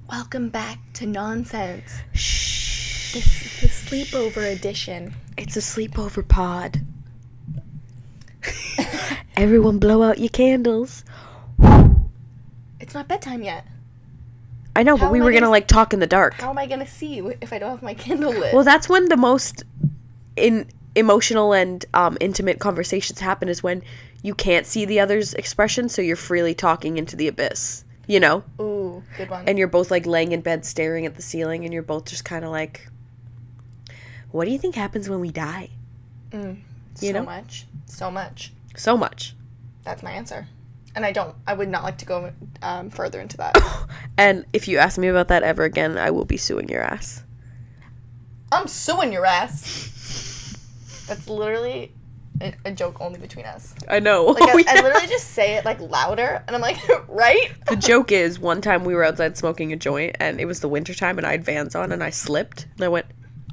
Welcome back to Nonsense. Shh. This is the sleepover edition. It's a sleepover pod. Everyone blow out your candles. It's not bedtime yet. I know, How but we am I were gonna like talk in the dark. How am I gonna see you if I don't have my candle lit? Well, that's when the most emotional and intimate conversations happen, is when you can't see the other's expression, so you're freely talking into the abyss. You know? Ooh, good one. And you're both like laying in bed staring at the ceiling, and you're both just kind of like, what do you think happens when we die? So much. So much. So much. That's my answer. And I would not like to go further into that. And if you ask me about that ever again, I will be suing your ass. I'm suing your ass. That's literally a joke only between us. I know. Like, I literally just say it, like, louder, and I'm like, right? The joke is, one time we were outside smoking a joint, and it was the wintertime, and I had Vans on, and I slipped, and I went,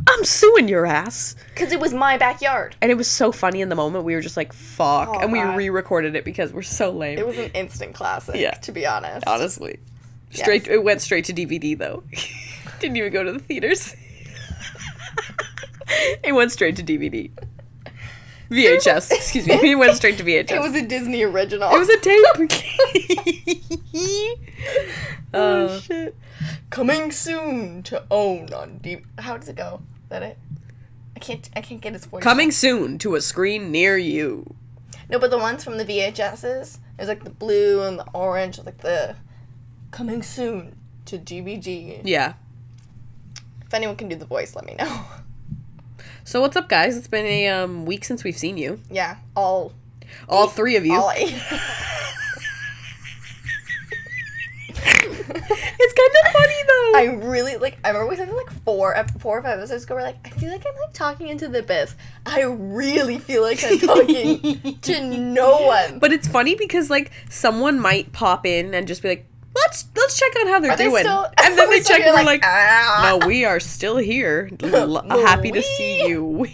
I'm suing your ass. Because it was my backyard. And it was so funny in the moment. We were just like, fuck. Oh, and we God. re-recorded it because we're so lame. It was an instant classic, Yeah. to be honest. Honestly. Yes. It went straight to DVD, though. Didn't even go to the theaters. It went straight to DVD. VHS, excuse me. It went straight to VHS. It was a Disney original. It was a tape. Oh, shit. Coming soon to own on DVD. How does it go? Is that it? I can't get his voice. Coming soon to a screen near you. No, but the ones from the VHSs, there's like the blue and the orange, like the coming soon to DVD. Yeah. If anyone can do the voice, let me know. So what's up, guys? It's been a week since we've seen you. Yeah, all three of you. All 8. It's kind of funny though. I remember we said like 4 or 5 episodes ago, we're like, I feel like I'm like talking into the abyss. I really feel like I'm talking to no one. But it's funny because like someone might pop in and just be like, let's check on how they're doing. And then they check and we're like, no, we are still here. Happy to see you.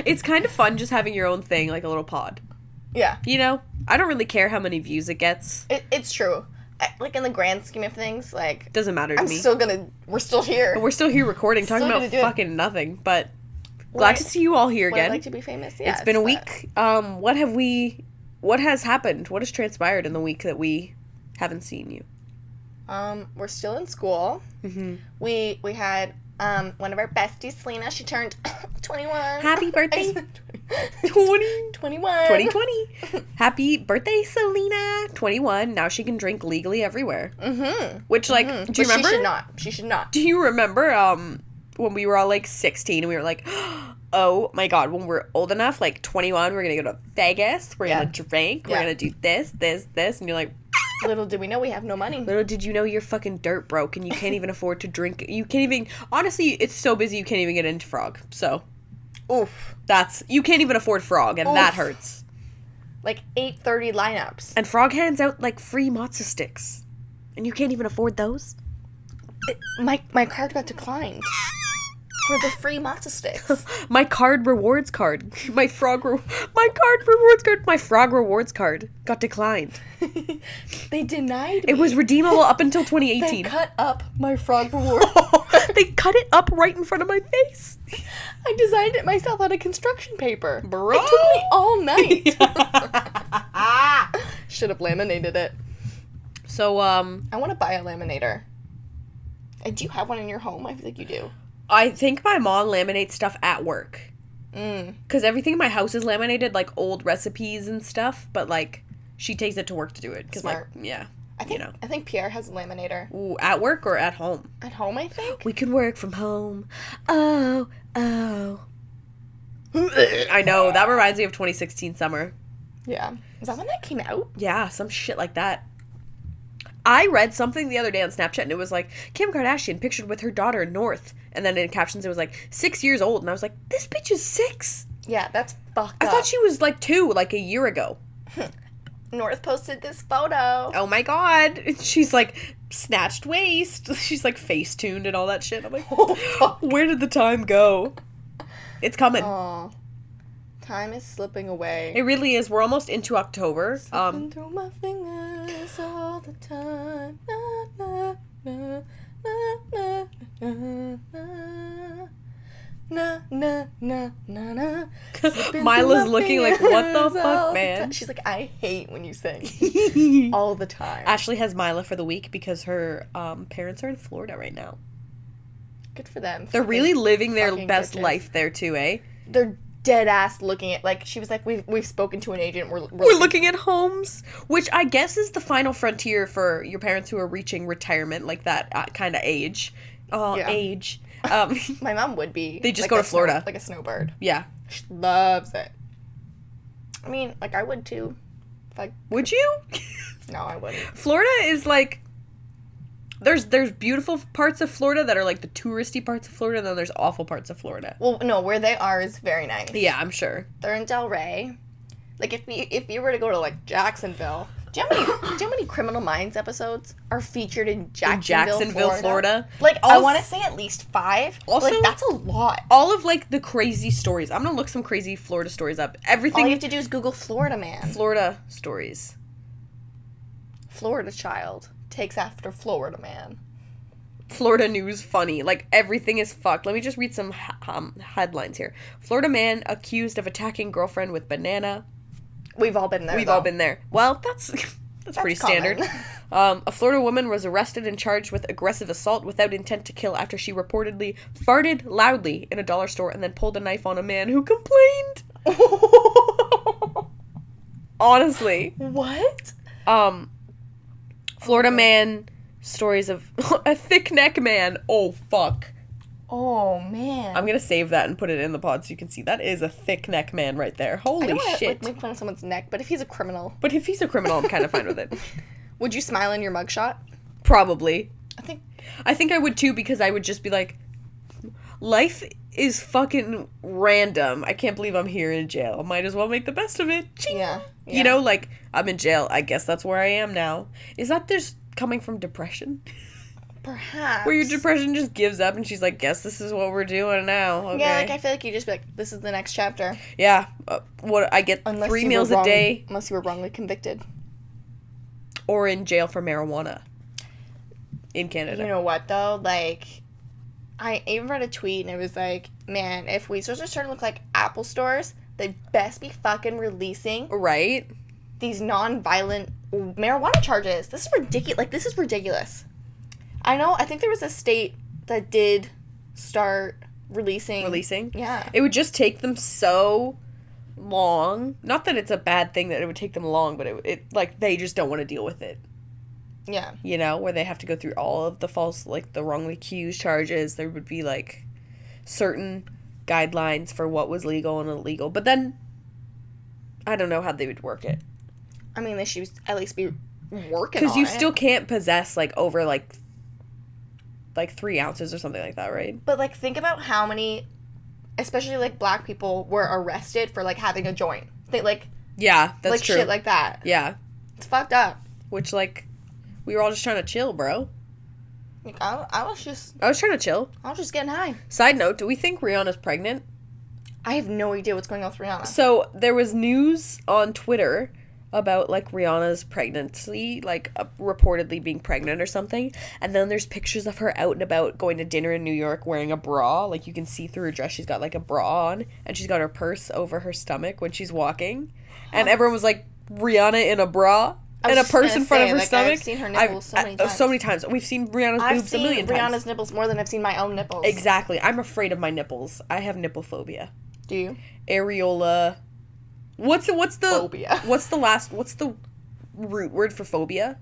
It's kind of fun just having your own thing, like a little pod. Yeah. You know? I don't really care how many views it gets. It's true. Like, in the grand scheme of things, like... Doesn't matter to me. We're still here. We're still here recording, talking about fucking nothing, but glad to see you all here again. Would I like to be famous? Yeah, it's been a week. What has happened? What has transpired in the week that we haven't seen you? We're still in school. Mm-hmm. We had one of our besties, Selena. She turned 21. Happy birthday. 21. 2020. Happy birthday, Selena. 21. Now she can drink legally everywhere. Mm-hmm. Which, like, do you remember? She should not. Do you remember when we were all, like, 16 and we were like, oh, my God, when we're old enough, like, 21, we're going to go to Vegas. We're going to drink. We're going to do this. And you're like... Little did we know we have no money. Little did you know you're fucking dirt broke and you can't even afford to drink. You can't even... Honestly, it's so busy you can't even get into Frog. So... Oof. You can't even afford Frog, and that hurts. Like 8:30 lineups. And Frog hands out, like, free matzo sticks. And you can't even afford those? My card got declined. For the free matzo sticks. My card rewards card. My Frog rewards card got declined. They denied me. It was redeemable up until 2018. They cut up my Frog reward. They cut it up right in front of my face. I designed it myself out of construction paper. Bro. It took me all night. Should have laminated it. So, I want to buy a laminator. Do you have one in your home? I feel like you do. I think my mom laminates stuff at work. Because everything in my house is laminated, like old recipes and stuff, but like she takes it to work to do it. Smart. Like, yeah. I think Pierre has a laminator. Ooh, at work or at home? At home, I think. We can work from home. Oh. I know. That reminds me of 2016 summer. Yeah. Is that when that came out? Yeah, some shit like that. I read something the other day on Snapchat and it was like, Kim Kardashian pictured with her daughter North. And then in captions it was like, 6 years old. And I was like, this bitch is 6. Yeah, that's fucked up. I thought she was like 2, like a year ago. North posted this photo. Oh my God. She's like snatched waist. She's like face tuned and all that shit. I'm like, where did the time go? It's coming. Oh. Time is slipping away. It really is. We're almost into October. Slipping through my fingers all the time. Na, na, na, na, na, na, na, na, na, na, na. Mila's looking like, what the fuck, man? She's like, I hate when you sing. All the time. Ashley has Mila for the week because her parents are in Florida right now. Good for them. They're really living their fucking best bitches. life there too, eh? They're dead ass looking at, like, she was like, we've spoken to an agent. We're looking at homes, which I guess is the final frontier for your parents who are reaching retirement, like that kind of age. Age. My mom would be. They just like go to Florida. like a snowbird. Yeah. She loves it. I mean, like, I would too. Would you? No, I wouldn't. Florida is like, there's beautiful parts of Florida that are like the touristy parts of Florida, and then there's awful parts of Florida. Well, no, where they are is very nice. Yeah, I'm sure. They're in Delray. Like, if you were to go to, like, Jacksonville, do you know how many Criminal Minds episodes are featured in Jacksonville, Florida? Like, I want to say at least 5. Also, like, that's a lot. All of, like, the crazy stories. I'm gonna look some crazy Florida stories up. Everything. All you have to do is Google Florida man. Florida stories. Florida child takes after Florida man. Florida news funny. Like, everything is fucked. Let me just read some headlines here. Florida man accused of attacking girlfriend with banana. We've all been there. We've all been there. Well, that's pretty standard. A Florida woman was arrested and charged with aggressive assault without intent to kill after she reportedly farted loudly in a dollar store and then pulled a knife on a man who complained. Honestly. What? Florida man stories of a thick neck man. Oh, fuck. Oh, man. I'm gonna save that and put it in the pod so you can see. That is a thick neck man right there. Holy I don't shit. want to make fun of someone's neck, but if he's a criminal. But if he's a criminal, I'm kind of fine with it. Would you smile in your mugshot? Probably. I think I would too, because I would just be like, life is fucking random. I can't believe I'm here in jail. Might as well make the best of it. Ching. Yeah. You know, like, I'm in jail. I guess that's where I am now. Is that just coming from depression? Perhaps. Where your depression just gives up and she's like, guess this is what we're doing now. Okay. Yeah, like, I feel like you just be like, this is the next chapter. Yeah. What I get Unless 3 meals a day. Unless you were wrongly convicted. Or in jail for marijuana. In Canada. You know what, though? Like, I even read a tweet and it was like, man, if weed stores are starting to look like Apple stores, they'd best be fucking releasing Right? these non-violent marijuana charges. This is ridiculous. Like, this is ridiculous. I think there was a state that did start releasing. Yeah. It would just take them so long. Not that it's a bad thing that it would take them long, but it like, they just don't want to deal with it. Yeah. You know, where they have to go through all of the false, like, the wrongly accused charges. There would be, like, certain guidelines for what was legal and illegal. But then, I don't know how they would work it. I mean, they should at least be working on it. Because you still can't possess, like, over, like 3 ounces or something like that, right? But, like, think about how many, especially, like, black people were arrested for, like, having a joint. They, like... Yeah, that's like, true. shit like that. Yeah. It's fucked up. Which, like, we were all just trying to chill, bro. Like, I was trying to chill. I was just getting high. Side note, do we think Rihanna's pregnant? I have no idea what's going on with Rihanna. So, there was news on Twitter about, like, Rihanna's pregnancy, like, reportedly being pregnant or something, and then there's pictures of her out and about going to dinner in New York wearing a bra. Like, you can see through her dress she's got, like, a bra on, and she's got her purse over her stomach when she's walking, and everyone was like, Rihanna in a bra? And a purse in front of her stomach? I've seen her nipples so many times. So many times. We've seen Rihanna's boobs a million times. I've seen Rihanna's nipples more than I've seen my own nipples. Exactly. I'm afraid of my nipples. I have nipple phobia. Do you? Areola. What's the phobia? What's the root word for phobia?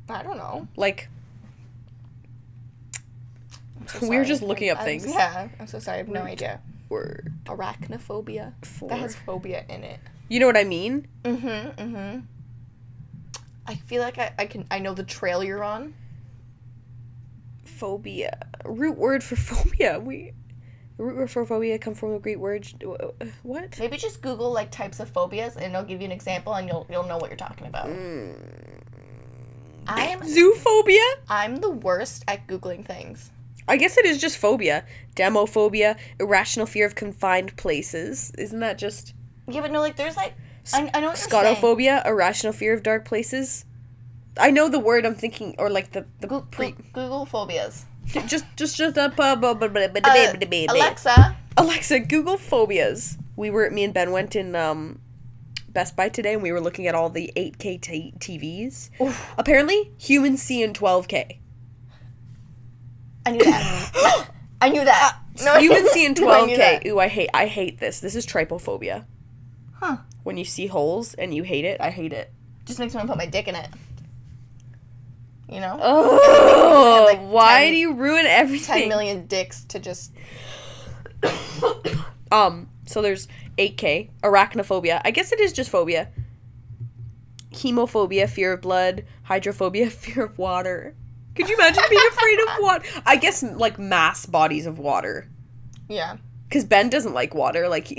I don't know. Like, So we're just looking up things. Yeah, I'm so sorry. I have no idea. Word. Arachnophobia. That has phobia in it. You know what I mean? I feel like I know the trail you're on. Phobia. Root word for phobia. The root word for phobia come from the Greek word. What? Maybe just Google, like, types of phobias and it'll give you an example and you'll know what you're talking about. Zoophobia? I'm the worst at Googling things. I guess it is just phobia. Demophobia, irrational fear of confined places. Isn't that just... Yeah, but no, like, there's, like... I know what you're saying. Scotophobia, irrational fear of dark places. I know the word I'm thinking, or, like, the Google phobias. Just Alexa, Google phobias. Me and Ben went in, Best Buy today, and we were looking at all the 8K TVs. Oof. Apparently, humans see in 12K. I knew that. I knew that. No, humans see in 12K. Ooh, I hate this. This is trypophobia. Huh. When you see holes and you hate it, I hate it. Just makes me want to put my dick in it. You know? Oh, like why do you ruin everything? 10 million dicks to just... So there's 8K, arachnophobia. I guess it is just phobia. Hemophobia, fear of blood. Hydrophobia, fear of water. Could you imagine being afraid of water? I guess, like, mass bodies of water. Yeah. Because Ben doesn't like water. Like,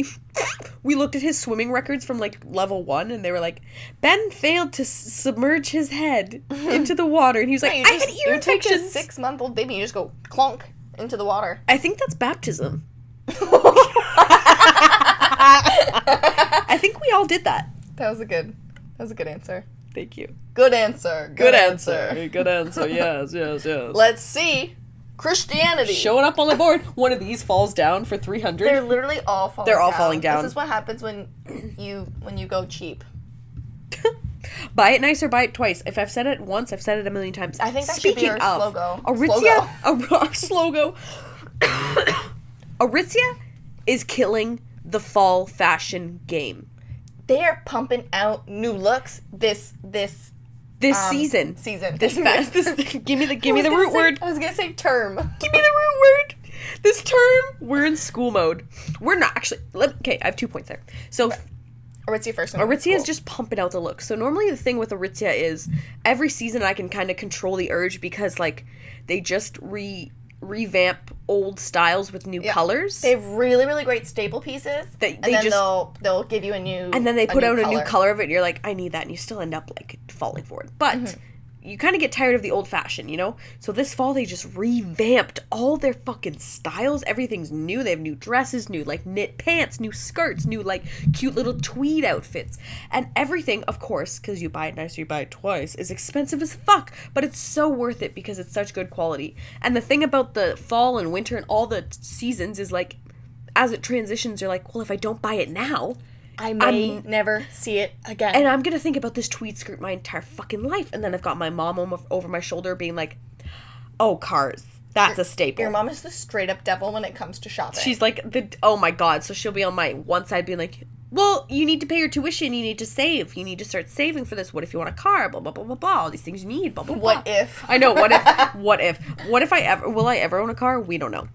we looked at his swimming records from, like, level 1, and they were like, Ben failed to submerge his head into the water. And he was like, I had ear infections. You take a 6-month-old baby and you just go clunk into the water. I think that's baptism. I think we all did that. That was a good answer. Thank you. Good answer. Good answer. Good answer. Yes. Let's see. Christianity. Show it up on the board. One of these falls down for 300. They're literally all falling down. They're all falling down. This is what happens when you go cheap. Buy it nice or buy it twice. If I've said it once, I've said it a million times. I think that should be our slogan. Aritzia is killing the fall fashion game. They are pumping out new looks this season. This fast. Give me the root word. I was gonna say term. Give me the root word. This term, we're in school mode. We're not actually. Okay, I have 2 points there. So, Aritzia first. Aritzia is just pumping out the looks. So normally the thing with Aritzia is every season I can kind of control the urge because like they just revamp old styles with new colors. They have really, really great staple pieces. They'll give you a new... And then they put out a new color of it, and you're like, I need that, and you still end up, like, falling for it. But you kind of get tired of the old fashion, you know? So this fall, they just revamped all their fucking styles. Everything's new. They have new dresses, new, like, knit pants, new skirts, new, like, cute little tweed outfits. And everything, of course, because you buy it nice or you buy it twice, is expensive as fuck. But it's so worth it because it's such good quality. And the thing about the fall and winter and all the seasons is, like, as it transitions, you're like, well, if I don't buy it now... I may never see it again. And I'm going to think about this tweed skirt my entire fucking life. And then I've got my mom over my shoulder being like, oh, cars. That's a staple. Your mom is the straight up devil when it comes to shopping. She's like, oh my God. So she'll be on my one side being like, well, you need to pay your tuition. You need to save. You need to start saving for this. What if you want a car? Blah, blah, blah, blah, blah. All these things you need. Blah, blah, blah. What if? I know. What if will I ever own a car? We don't know.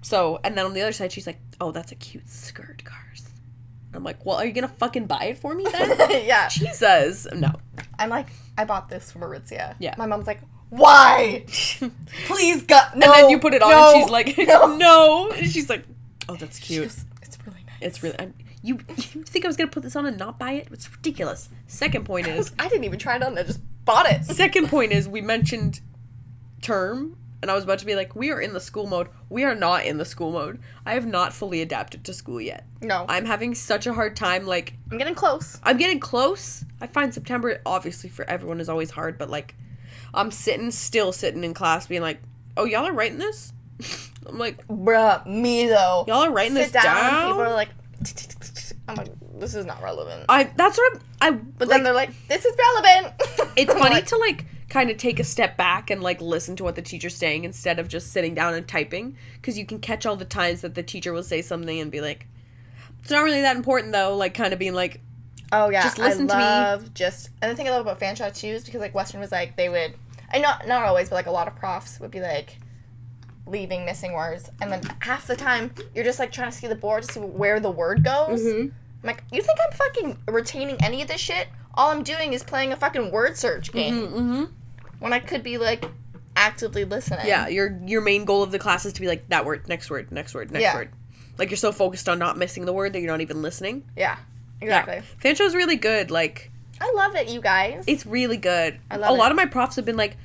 So, and then on the other side, she's like, oh, that's a cute skirt, cars. I'm like, well, are you gonna fucking buy it for me then? Yeah. Jesus. No. I'm like, I bought this from Aritzia. Yeah. My mom's like, why? Please, God, no. And then you put it on and she's like, no. And she's like, oh, that's cute. Goes, it's really nice. It's really, you think I was gonna put this on and not buy it? It's ridiculous. Second point is. I didn't even try it on, I just bought it. Second point is, we mentioned term. And I was about to be like, we are in the school mode. We are not in the school mode. I have not fully adapted to school yet. No. I'm having such a hard time, like... I'm getting close. I find September, obviously, for everyone is always hard, but, like, I'm still sitting in class being like, oh, y'all are writing this? I'm like... Bruh, me, though. Y'all are writing this down? People are like... I'm like, this is not relevant. But then they're like, this is relevant. It's funny to, like... kind of take a step back and like listen to what the teacher's saying instead of just sitting down and typing, because you can catch all the times that the teacher will say something and be like, it's not really that important though, like kind of being like, oh yeah, just listen to me. And the thing I love about fan shot too is because like Western was like, they would, and not always, but like a lot of profs would be like leaving missing words, and then half the time you're just like trying to see the board to see where the word goes. I'm like, you think I'm fucking retaining any of this shit? All I'm doing is playing a fucking word search game. When I could be, like, actively listening. Yeah, your main goal of the class is to be like, that word, next word, next word, next word. Like, you're so focused on not missing the word that you're not even listening. Yeah, exactly. Yeah. Fan show's really good, like... I love it, you guys. It's really good. I love it. A lot of my profs have been like,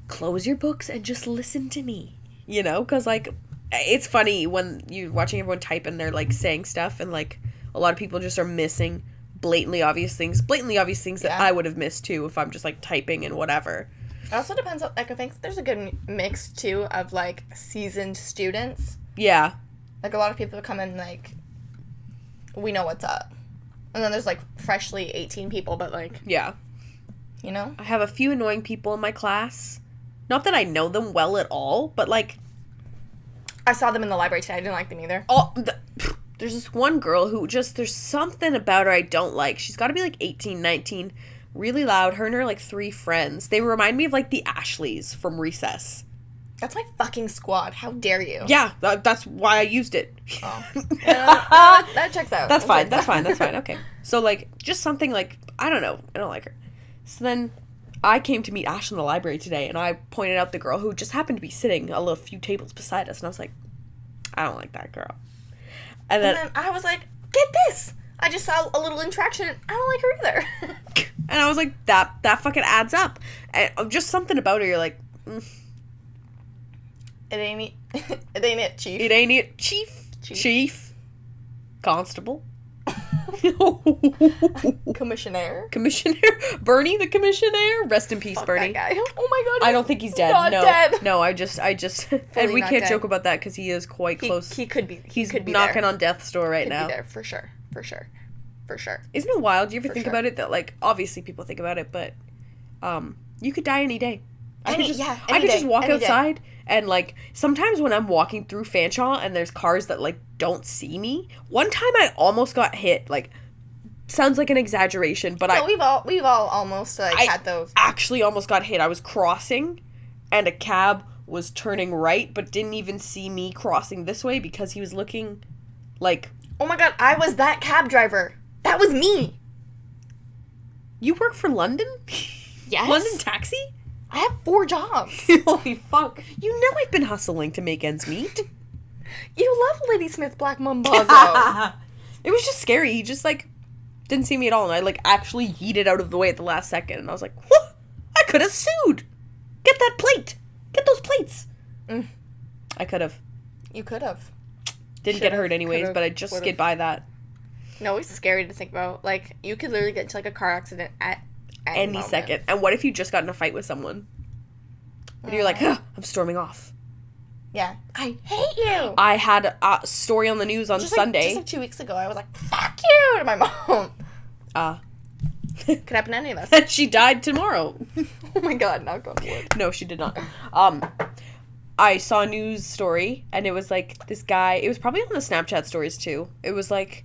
close your books and just listen to me. You know, because, like, it's funny when you're watching everyone type and they're, like, saying stuff, and, like, a lot of people just are missing blatantly obvious things that I would have missed, too, if I'm just, like, typing and whatever. It also depends on, like, I think there's a good mix, too, of, like, seasoned students. Yeah. Like, a lot of people come in, like, we know what's up. And then there's, like, freshly 18 people, but, like... Yeah. You know? I have a few annoying people in my class. Not that I know them well at all, but, like... I saw them in the library today. I didn't like them either. There's this one girl who just... There's something about her I don't like. She's got to be, like, 18, 19. Really loud. Her and her, like, 3 friends. They remind me of, like, the Ashleys from Recess. That's my fucking squad. How dare you? Yeah, that's why I used it. Oh. That checks out. That's fine. Okay. So, like, just something like... I don't know. I don't like her. So then... I came to meet Ash in the library today, and I pointed out the girl who just happened to be sitting a few tables beside us, and I was like, I don't like that girl. And then I was like, get this! I just saw a little interaction, and I don't like her either. And I was like, that fucking adds up. And just something about her, you're like, It ain't it, Chief. It ain't it, Chief. Constable. Commissioner. Bernie the commissioner. Rest in peace, Fuck Bernie. that guy. Oh my god. I don't think he's dead. Not No, dead. no. I just, and we can't dead. joke about that because he is quite close. He could be. He's could be knocking there. on death's door right now. Be there for sure. Isn't it wild? Do you ever For think sure. about it? That, like, obviously people think about it, but you could die any day. I could just walk outside and, like, sometimes when I'm walking through Fanshawe and there's cars that, like, don't see me. One time I almost got hit. Like, sounds like an exaggeration, but we've all almost had those. Actually almost got hit. I was crossing and a cab was turning right but didn't even see me crossing this way because he was looking like... Oh my god, I was that cab driver. That was me. You work for London? Yes. London Taxi? I have 4 jobs. Holy fuck. You know I've been hustling to make ends meet. You love Lady Smith Black Mambazo. It was just scary. He just, like, didn't see me at all. And I, like, actually yeeted out of the way at the last second. And I was like, what? I could have sued. Get that plate. Get those plates. I could have. You could have. Didn't get hurt anyways, but I just skid by that. No, it's scary to think about. Like, you could literally get into, like, a car accident at any moment. Second. And what if you just got in a fight with someone? And you're like, I'm storming off. Yeah. I hate you! I had a story on the news on Sunday. Just like 2 weeks ago, I was like, fuck you! To my mom. Could happen to any of us. And she died tomorrow. Oh my god, knock on wood. No, she did not. I saw a news story, and it was like this guy, it was probably on the Snapchat stories too. It was like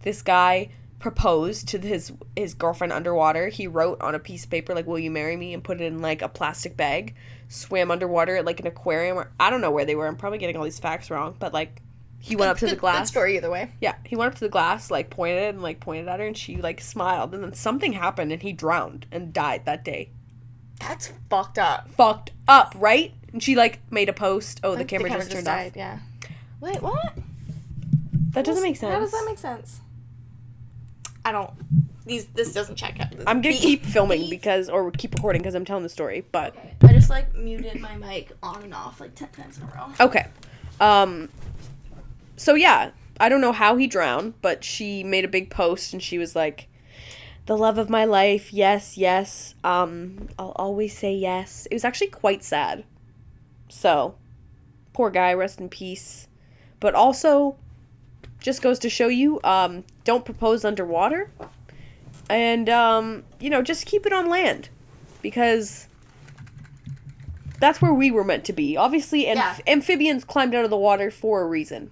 this guy proposed to his girlfriend underwater. He wrote on a piece of paper, like, will you marry me? And put it in, like, a plastic bag. Swam underwater at, like, an aquarium. Or, I don't know where they were. I'm probably getting all these facts wrong. But, like, he went up to the glass. Good story either way. Yeah, he went up to the glass, like, pointed at her, and she, like, smiled. And then something happened, and he drowned and died that day. That's fucked up. Fucked up, right? And she, like, made a post. Oh, the camera just turned died, off. Yeah. Wait, what? That doesn't make sense. How does that make sense? I don't... This doesn't check out. I'm gonna keep filming or keep recording because I'm telling the story, but... Okay. I just, like, muted my mic on and off, like, 10 times in a row. Okay. So, yeah. I don't know how he drowned, but she made a big post, and she was like, the love of my life, yes, yes. I'll always say yes. It was actually quite sad. So, poor guy, rest in peace. But also, just goes to show you, don't propose underwater. And, just keep it on land. Because that's where we were meant to be. Obviously, amphibians climbed out of the water for a reason.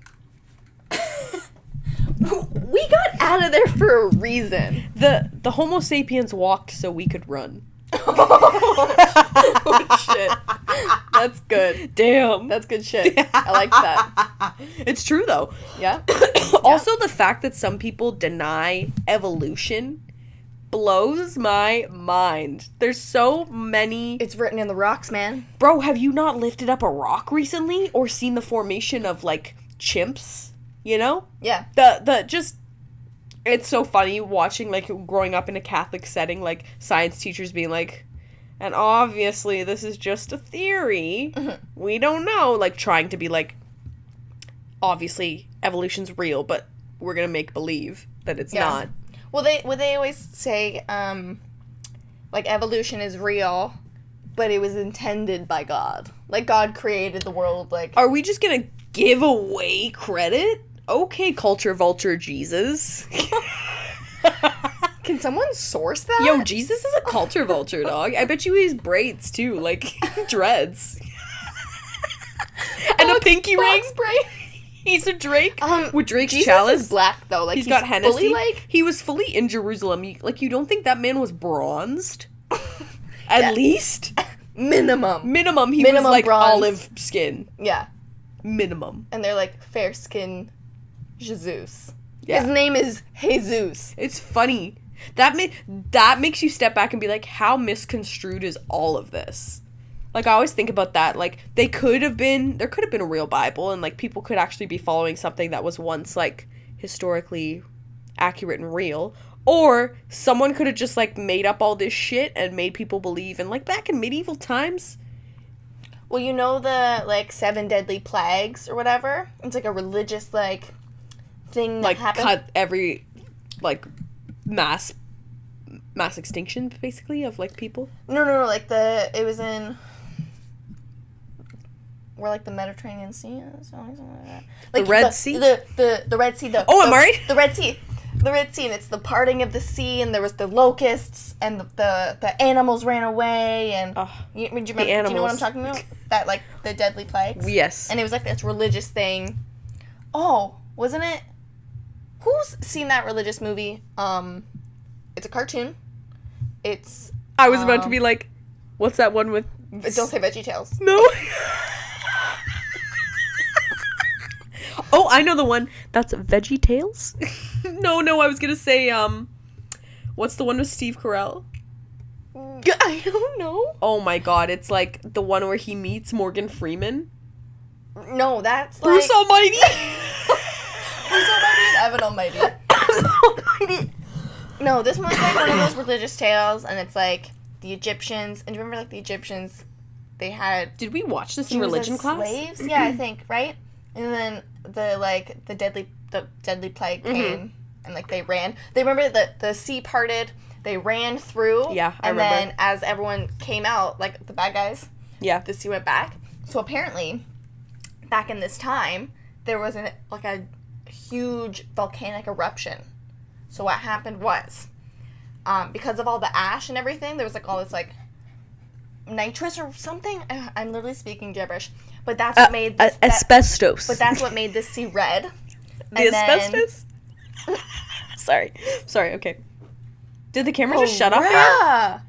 We got out of there for a reason. The Homo sapiens walked so we could run. Oh, shit. That's good. Damn. That's good shit. I like that. It's true, though. Yeah. Also, the fact that some people deny evolution blows my mind. There's so many... It's written in the rocks, man. Bro, have you not lifted up a rock recently? Or seen the formation of, like, chimps? You know? Yeah. It's so funny watching, like, growing up in a Catholic setting, like, science teachers being like, And obviously, this is just a theory. Mhm. We don't know. Like, trying to be like, obviously, evolution's real, but we're gonna make believe that it's not. Well, they always say, like, evolution is real, but it was intended by God. Like, God created the world, like... Are we just gonna give away credit? Okay, culture vulture Jesus. Can someone source that? Yo, Jesus is a culture vulture, dog. I bet you he's braids, too. Like, dreads. And a pinky ring. Braid. He's a Drake. With Drake's Jesus chalice. is black, though. Like, he's got Hennessy. fully, like... He was fully in Jerusalem. You don't think that man was bronzed? At least? Minimum. He was, like, bronze. olive skin. Yeah. Minimum. And they're, like, fair skin Jesus. Yeah. His name is Jesus. It's funny. That makes you step back and be like, how misconstrued is all of this? Like, I always think about that. Like, there could have been a real Bible, and, like, people could actually be following something that was once, like, historically accurate and real. Or someone could have just, like, made up all this shit and made people believe. And, like, back in medieval times. Well, you know the, like, 7 deadly plagues or whatever? It's, like, a religious, like, thing that Like, happened. cut every, like, mass extinction, basically, of, like, people. No, like, it was in... Where, like, the Mediterranean Sea is? Something like that. Like, The Red Sea? The Red Sea. Oh, am I right? The Red Sea. The Red Sea, and it's the parting of the sea, and there was the locusts, and the animals ran away, and... do you know what I'm talking about? That, like, the deadly plagues? Yes. And it was, like, this religious thing. Oh, wasn't it? Who's seen that religious movie? It's a cartoon. It's... I was about to be like, what's that one with... Don't say VeggieTales. No. Oh, I know the one. That's VeggieTales? No, I was gonna say, what's the one with Steve Carell? I don't know. Oh my god, it's like the one where he meets Morgan Freeman. No, that's like... Bruce Almighty! Bruce Almighty and Evan Almighty. No, this one's like one of those religious tales, and it's like the Egyptians, and do you remember, like, the Egyptians, they had... Did we watch this in Jews religion as class? slaves? Yeah, I think, right? And then the deadly plague came, and, like, they ran. They remember the sea parted, they ran through. Yeah, I and remember. then as everyone came out, like, the bad guys, Yeah. the sea went back. So apparently, back in this time, there was a huge volcanic eruption. So what happened was, because of all the ash and everything, there was, like, all this, like, nitrous or something. I'm literally speaking gibberish. But that's what made this... asbestos. But that's what made this sea red. The asbestos? Sorry, okay. Did the camera just shut off? Yeah.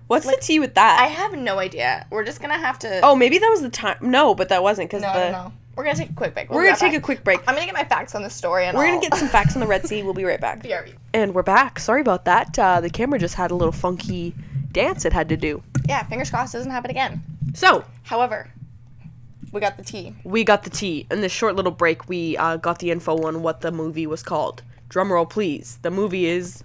What's the tea with that? I have no idea. We're just going to have to... Oh, maybe that was the time. No, but that wasn't, because No. We're going to take a quick break. We're going to take a quick break. I'm going to get my facts on this story and We're going to get some facts on the Red Sea. We'll be right back. BRB. And we're back. Sorry about that. The camera just had a little funky dance it had to do. Yeah, fingers crossed it doesn't happen again. So, However, we got the tea. we got the tea. In this short little break, we got the info on what the movie was called. Drumroll, please. The movie is...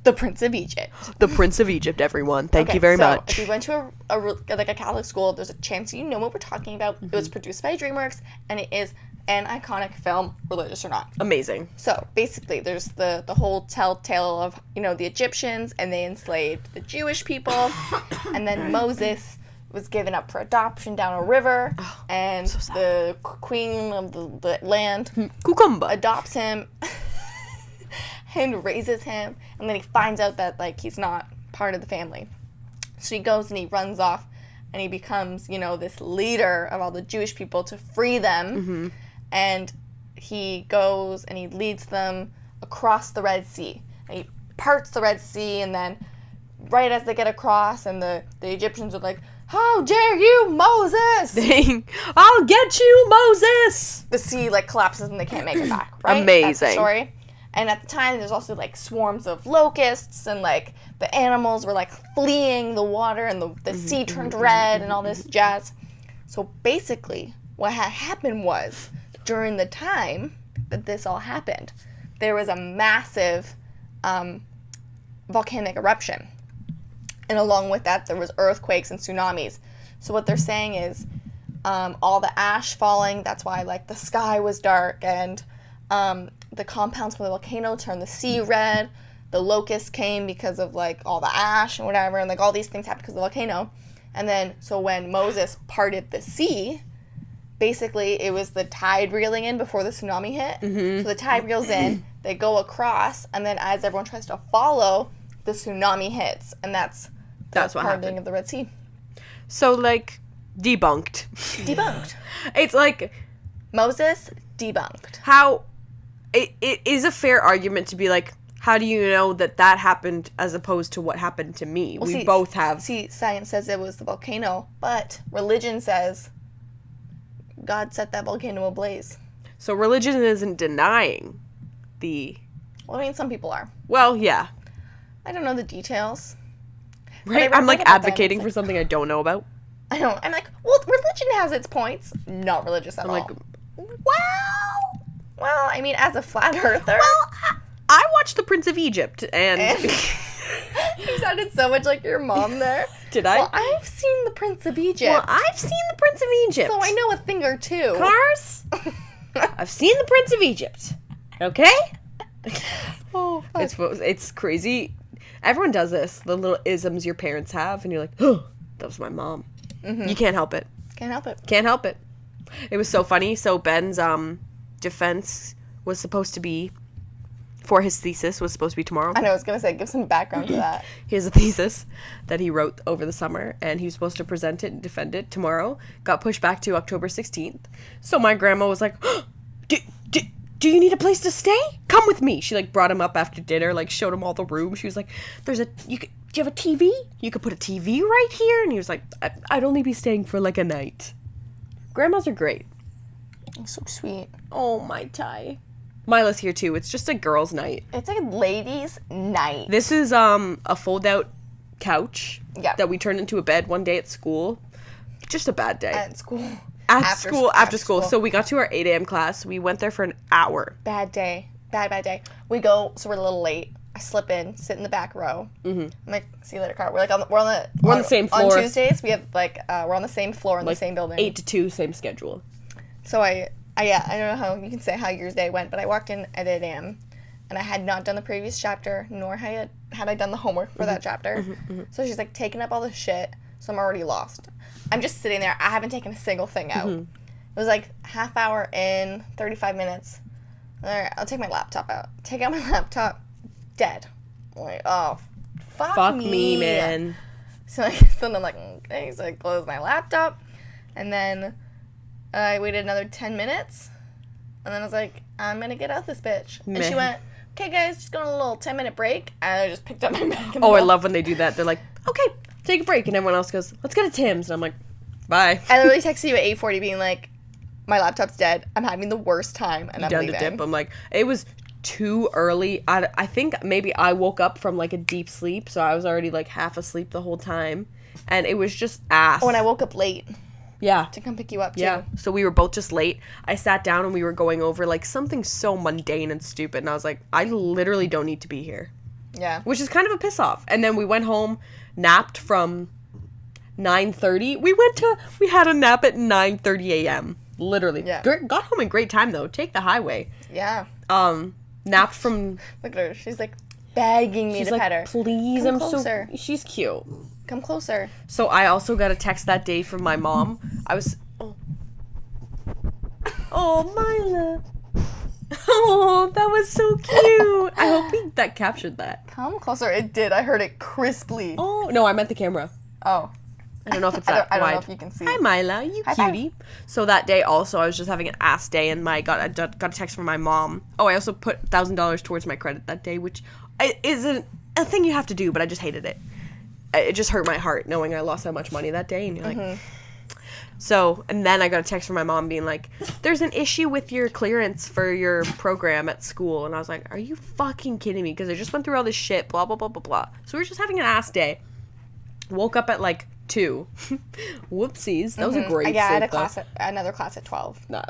The Prince of Egypt. The Prince of Egypt, everyone. Thank you very so much. If you went to a Catholic school, there's a chance you know what we're talking about. It was produced by DreamWorks, and it is an iconic film, religious or not. Amazing. So basically, there's the whole telltale of, the Egyptians, and they enslaved the Jewish people, and then Moses was given up for adoption down a river, and the queen of the land Cucumber. adopts him and raises him, and then he finds out that, like, he's not part of the family. So he goes and he runs off, and he becomes, this leader of all the Jewish people to free them, and he goes and he leads them across the Red Sea. And he parts the Red Sea, and then right as they get across, and the Egyptians are like, "How dare you, Moses!" I'll get you, Moses! The sea, like, collapses and they can't make it back, right? Amazing. That's the story. And at the time, there's also, like, swarms of locusts, and, like, the animals were, like, fleeing the water, and the sea turned red, and all this jazz. So basically, what had happened was, during the time that this all happened, there was a massive volcanic eruption. And along with that, there was earthquakes and tsunamis. So what they're saying is all the ash falling, that's why, like, the sky was dark, and the compounds from the volcano turned the sea red. The locusts came because of, like, all the ash and whatever, and, like, all these things happened because of the volcano. And then, so when Moses parted the sea, basically it was the tide reeling in before the tsunami hit. Mm-hmm. So the tide reels in, they go across, and then as everyone tries to follow, the tsunami hits, and that's what parting happened of the Red Sea. So, like, debunked. It's like... Moses, debunked. How... It is a fair argument to be like, how do you know that happened as opposed to what happened to me? Well, we both have... See, science says it was the volcano, but religion says God set that volcano ablaze. So religion isn't denying the... Well, I mean, some people are. Well, yeah. I don't know the details. Right? I'm, like, advocating for something I don't know about. I know. I'm like, well, religion has its points. Not religious at all. Like, well, I mean, as a flat earther. Well, I watched The Prince of Egypt, and... You sounded so much like your mom there. Did I? Well, I've seen The Prince of Egypt. Well, I've seen The Prince of Egypt. So I know a thing or two. Cars? I've seen The Prince of Egypt. Okay? Oh, fuck. It's crazy. Everyone does this. The little isms your parents have, and you're like, oh, that was my mom. Mm-hmm. You can't help it. Can't help it. Can't help it. It was so funny. So Ben's defense was supposed to be, for his thesis, was supposed to be tomorrow. I know, I was going to say, give some background to that. He has a thesis that he wrote over the summer, and he was supposed to present it and defend it tomorrow. Got pushed back to October 16th. So my grandma was like, oh, do you need a place to stay? Come with me. She, like, brought him up after dinner, like, showed him all the rooms. She was like, do you have a TV? You could put a TV right here. And he was like, I'd only be staying for, like, a night. Grandmas are great. So sweet. Oh, my Ty. Mila's here, too. It's just a girls' night. It's like a ladies' night. This is a fold-out couch that we turned into a bed one day at school. Just a bad day. At school. After school. So we got to our 8 a.m. class. We went there for an hour. Bad day. Bad day. We go, so we're a little late. I slip in, sit in the back row. Mm-hmm. I'm like, see you later, car. We're like we're on the same floor. On Tuesdays, we have like we're on the same floor in the same building. 8 to 2, same schedule. So I don't know how you can say how your day went, but I walked in at 8 a.m. and I had not done the previous chapter, nor had I done the homework for that chapter. Mm-hmm. So she's like taking up all the shit. So I'm already lost. I'm just sitting there. I haven't taken a single thing out. Mm-hmm. It was like half hour in, 35 minutes. All right, I'll take my laptop out. Take out my laptop. Dead. I'm like, oh, fuck me, man. So then I'm like, okay. So I closed my laptop. And then I waited another 10 minutes. And then I was like, I'm going to get out this bitch. And she went, okay, guys, just going on a little 10-minute break. And I just picked up my bag. I love when they do that. They're like, okay, take a break. And everyone else goes, let's go to Tim's. And I'm like, bye. I literally texted you at 8:40 being like, my laptop's dead. I'm having the worst time. And I'm down leaving. To dip. I'm like, it was too early. I think maybe I woke up from like a deep sleep. So I was already like half asleep the whole time. And it was just ass. Oh, and I woke up late. Yeah. To come pick you up, too. Yeah. So we were both just late. I sat down and we were going over, like, something so mundane and stupid. And I was like, I literally don't need to be here. Yeah. Which is kind of a piss off. And then we went home, napped from 9:30. We had a nap at 9:30 a.m. Literally. Yeah. Got home in great time, though. Take the highway. Yeah. Napped from... Look at her. She's, like, begging me to pet her. Please, Come closer. She's cute. Come closer. So I also got a text that day from my mom. I was... Oh, Mila. Oh, that was so cute. I hope that captured that. Come closer. It did. I heard it crisply. Oh, no, I meant the camera. Oh. I don't know if it's that I don't wide. know if you can see. Hi, Mila. You cutie. So that day also, I was just having an ass day, and I got a text from my mom. Oh, I also put $1,000 towards my credit that day, which isn't a thing you have to do, but I just hated it. It just hurt my heart knowing I lost that much money that day, and you're like... So, and then I got a text from my mom being like, there's an issue with your clearance for your program at school. And I was like, are you fucking kidding me? Because I just went through all this shit, blah, blah, blah, blah, blah. So we were just having an ass day. Woke up at like 2. Whoopsies. That was a great Yeah, I sleep, had another class at 12. Nah,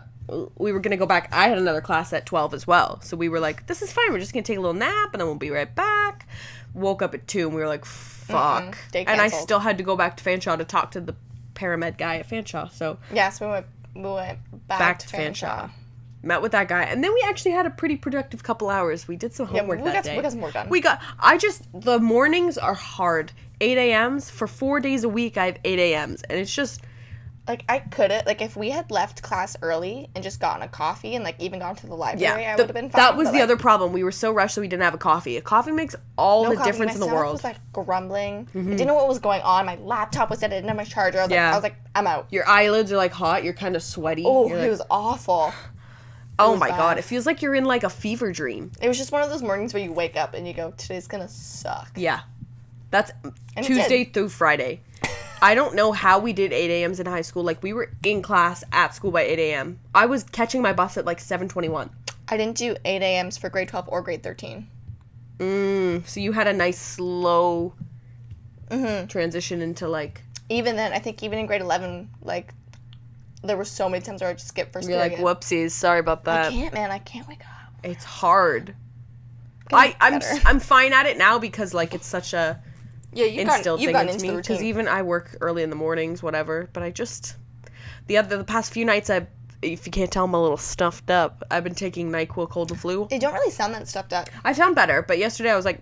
we were going to go back. I had another class at 12 as well. So we were like, this is fine. We're just going to take a little nap and then we'll be right back. woke up at 2 and we were like, fuck. Day And I canceled. still had to go back to Fanshawe to talk to the paramed guy at Fanshawe. So Yes, we went back to Fanshawe. Met with that guy. And then we actually had a pretty productive couple hours. We did some homework that day. We got some work done. The mornings are hard. 8 a.m.s. For 4 days a week, I have 8 a.m.s. And it's just... Like, I couldn't, like, if we had left class early and just gotten a coffee and, like, even gone to the library, I would have been fine. That was the other problem. We were so rushed that we didn't have a coffee. A coffee makes all the difference in the world. My stomach was, like, grumbling. I didn't know what was going on. My laptop was dead. I didn't have my charger. I was like, I'm out. Your eyelids are, like, hot. You're kind of sweaty. Oh, it was awful. Oh, my God. It feels like you're in, like, a fever dream. It was just one of those mornings where you wake up and you go, today's gonna suck. Yeah. That's And Tuesday through Friday. I don't know how we did 8 a.m.s in high school. Like, we were in class at school by 8 a.m. I was catching my bus at, like, 7:21. I didn't do 8 a.m.s for grade 12 or grade 13. So you had a nice, slow transition into, like... Even then, I think even in grade 11, like, there were so many times where I just skipped first period. You're like, whoopsies, sorry about that. I can't, man. I can't wake up. It's hard. I'm fine at it now because, like, it's such a... Yeah, you've gotten into the routine. Because even I work early in the mornings, whatever. But I just... The past few nights, if you can't tell, I'm a little stuffed up. I've been taking NyQuil cold and flu. They don't really sound that stuffed up. I sound better, but yesterday I was like...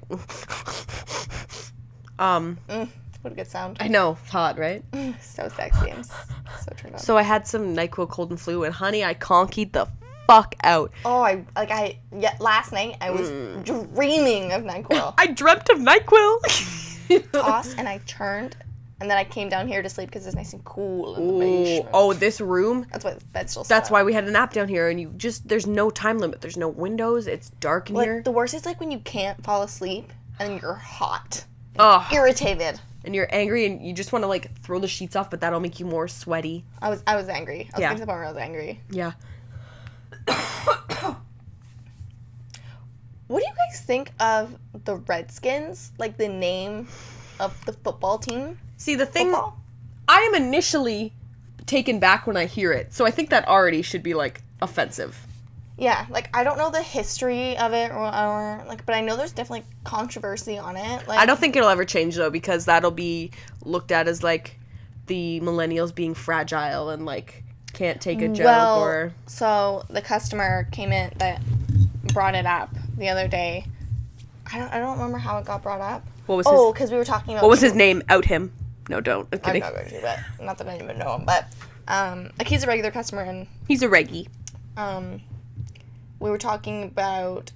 What a good sound. I know. Hot, right? So sexy. I'm so turned on. So I had some NyQuil cold and flu, and honey, I conkied the fuck out. Oh, last night I was dreaming of NyQuil. I dreamt of NyQuil. Tossed and I turned, and then I came down here to sleep because it's nice and cool in the basement. Oh, this room. That's why the bed's still set That's up. why we had a nap down here, and there's no time limit. There's no windows. It's dark in here. The worst is like when you can't fall asleep and you're hot, And irritated, you're angry, and you just want to like throw the sheets off, but that'll make you more sweaty. I was angry. I was getting to the point where I was angry. Yeah. What do you guys think of the Redskins? Like the name of the football team? See, the thing, Football? I am initially taken back when I hear it, so I think that already should be like offensive. Yeah, like I don't know the history of it or like, but I know there's definitely controversy on it. Like, I don't think it'll ever change though, because that'll be looked at as like the millennials being fragile and like can't take a joke or. So the customer came in that brought it up the other day. I don't remember how it got brought up. What was because we were talking about. What was his name? Out him. No, don't. I'm I'm kidding. not going to, but not that I even know him. But like he's a regular customer, and He's a reggie. we were talking about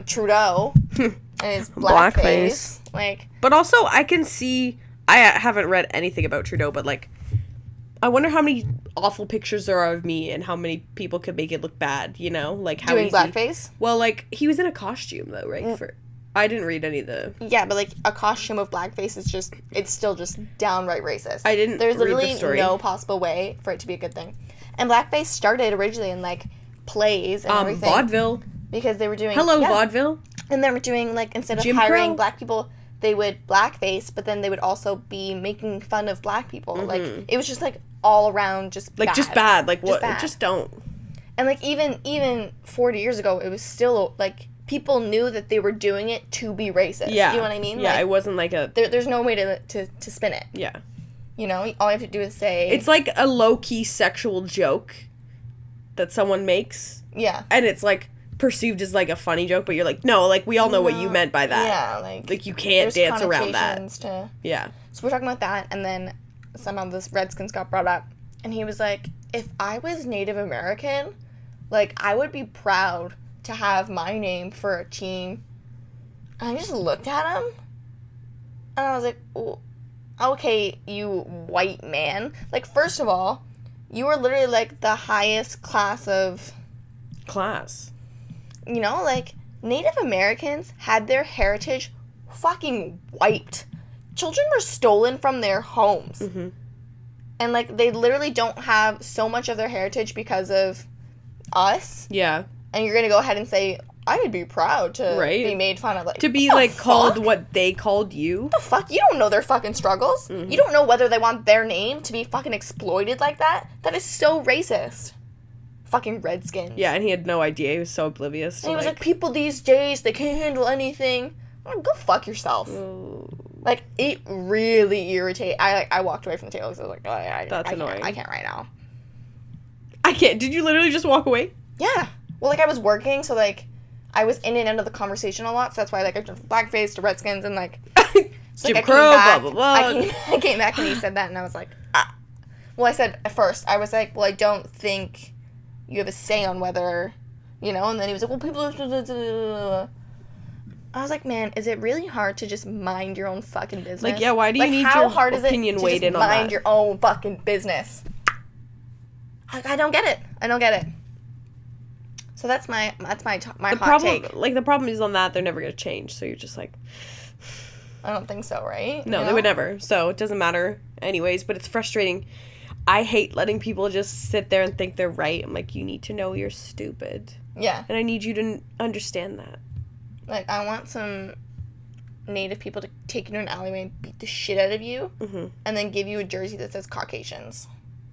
Trudeau and his blackface. Like, But also, I can see. I haven't read anything about Trudeau, but like, I wonder how many awful pictures there are of me and how many people could make it look bad. You know, like how doing easy. blackface. Well, like he was in a costume though, right? I didn't read any of the. Yeah, but like a costume of blackface is it's still just downright racist. I didn't There's read the literally story. no possible way for it to be a good thing. And blackface started originally in like plays and everything. Vaudeville. Because they were doing Vaudeville. And they were doing like instead of Jim hiring Crow? black people, they would blackface, but then they would also be making fun of black people. Like it was just like all around just Like bad. just bad. Like what? bad. Just don't. And like even 40 years ago, it was still like people knew that they were doing it to be racist. Yeah. You know what I mean? Yeah, like, it wasn't like a. there's no way to spin it. Yeah. You know, all you have to do is say... It's like a low-key sexual joke that someone makes. Yeah. And it's like perceived as like a funny joke, but you're like, no, like we all know what you meant by that. Yeah, like you can't dance around that. Yeah. So we're talking about that, and then somehow this Redskins got brought up, and he was like, if I was Native American, like, I would be proud to have my name for a team. And I just looked at him, and I was like, oh, okay, you white man. Like, first of all, you were literally, like, the highest class of... Class. You know, like, Native Americans had their heritage fucking wiped. Children were stolen from their homes. Mm-hmm. And, like, they literally don't have so much of their heritage because of us. Yeah. And you're gonna go ahead and say, I would be proud to be made fun of. Like, to be, like, called what they called you. What the fuck? You don't know their fucking struggles. Mm-hmm. You don't know whether they want their name to be fucking exploited like that. That is so racist. Fucking Redskins. Yeah, and he had no idea. He was so oblivious. And he was like, people these days, they can't handle anything. Oh, go fuck yourself. Ooh. Like, it really irritated. I walked away from the table because I was like, oh, That's annoying. I can't right now. I can't. Did you literally just walk away? Yeah. Well, like, I was working, so, like, I was in and out of the conversation a lot, so that's why, like, I jumped from Blackface to Redskins, and, like... So, Jim like, Crow, blah, blah, blah. I came back and he said that, and I was like, ah. Well, I said, at first, I was like, well, I don't think you have a say on whether, you know, and then he was like, well, people are... I was like, man, is it really hard to just mind your own fucking business? Like, yeah, why do you like, need how your hard opinion is it to weighed just in on that? mind your own fucking business? Like, I don't get it. I don't get it. So that's my hot take. Like, the problem is on that, they're never going to change, so you're just like... I don't think so, right? No, they would never, so it doesn't matter anyways, but it's frustrating. I hate letting people just sit there and think they're right. I'm like, you need to know you're stupid. Yeah. And I need you to understand that. Like, I want some native people to take you to an alleyway and beat the shit out of you, and then give you a jersey that says Caucasians.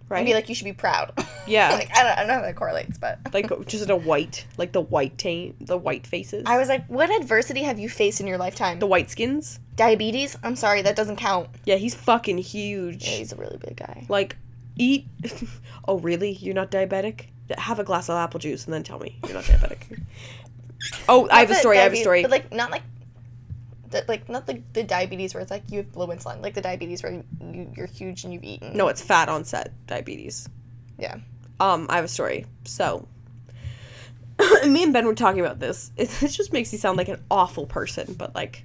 Right? And be like, you should be proud. Yeah. Like, I don't know how that correlates, but... Like, just the white faces. I was like, what adversity have you faced in your lifetime? The white skins? Diabetes? I'm sorry, that doesn't count. Yeah, he's fucking huge. Yeah, he's a really big guy. Like, eat... Oh, really? You're not diabetic? Have a glass of apple juice and then tell me you're not diabetic. Oh, I have a story. But, like, not the diabetes where it's like you have low insulin. Like the diabetes where you're huge and you've eaten. No, it's fat onset diabetes. Yeah. I have a story. So, me and Ben were talking about this. It just makes me sound like an awful person, but, like,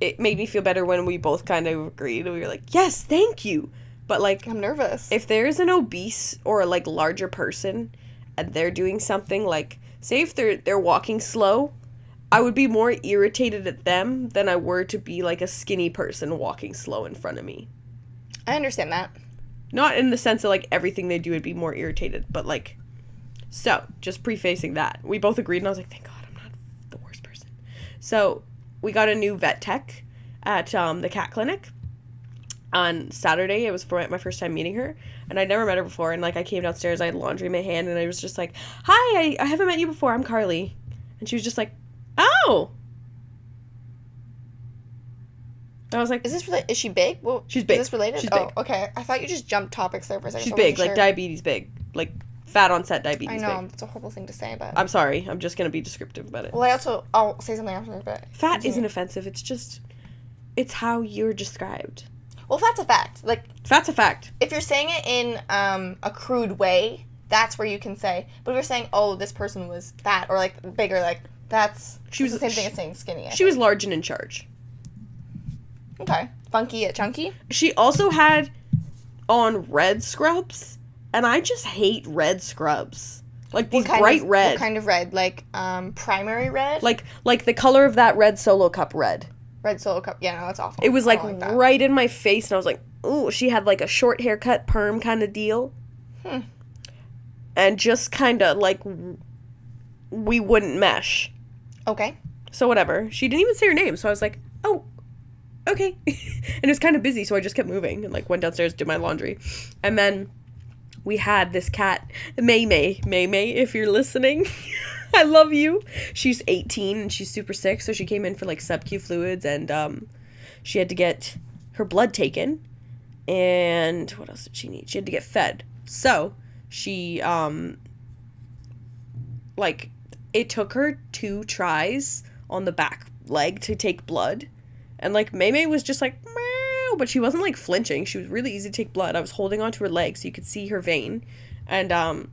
it made me feel better when we both kind of agreed. We were like, yes, thank you. But, like... I'm nervous. If there's an obese or, like, larger person and they're doing something, like, say if they're walking slow... I would be more irritated at them than I were to be, like, a skinny person walking slow in front of me. I understand that. Not in the sense that, like, everything they do would be more irritated, but, like... So, just prefacing that. We both agreed, and I was like, thank God I'm not the worst person. So, we got a new vet tech at the cat clinic on Saturday. It was for my first time meeting her, and I'd never met her before, and, like, I came downstairs, I had laundry in my hand, and I was just like, hi, I haven't met you before, I'm Carly. And she was just like, oh. I was like... Is she big? Well, she's big. Is this related? She's big. Oh, okay. I thought you just jumped topics there for a second. She's big, like diabetes big. Like fat onset diabetes I know, big. it's a horrible thing to say, but... I'm sorry. I'm just going to be descriptive about it. Well, I'll say something after, but... Fat isn't offensive. It's just... It's how you're described. Well, fat's a fact. Like... Fat's a fact. If you're saying it in a crude way, that's where you can say... But if you're saying, oh, this person was fat, or, like, bigger, like... That's the same thing as saying skinny. She was large and in charge. Okay. Funky yet chunky? She also had on red scrubs, and I just hate red scrubs. Like these bright red. What kind of red? Like primary red? Like the color of that red Solo Cup red. Red Solo Cup. Yeah, no, that's awful. It was like right in my face, and I was like, ooh, she had like a short haircut perm kind of deal. And just kind of like we wouldn't mesh. Okay. So whatever. She didn't even say her name, so I was like, oh, okay. And it was kind of busy, so I just kept moving and, like, went downstairs, did my laundry. And then we had this cat, May, if you're listening. I love you. She's 18, and she's super sick, so she came in for, like, sub-Q fluids, and she had to get her blood taken. And what else did she need? She had to get fed. So she, like... It took her 2 tries on the back leg to take blood. And, like, May was just like, meow, but she wasn't, like, flinching. She was really easy to take blood. I was holding onto her leg so you could see her vein. And,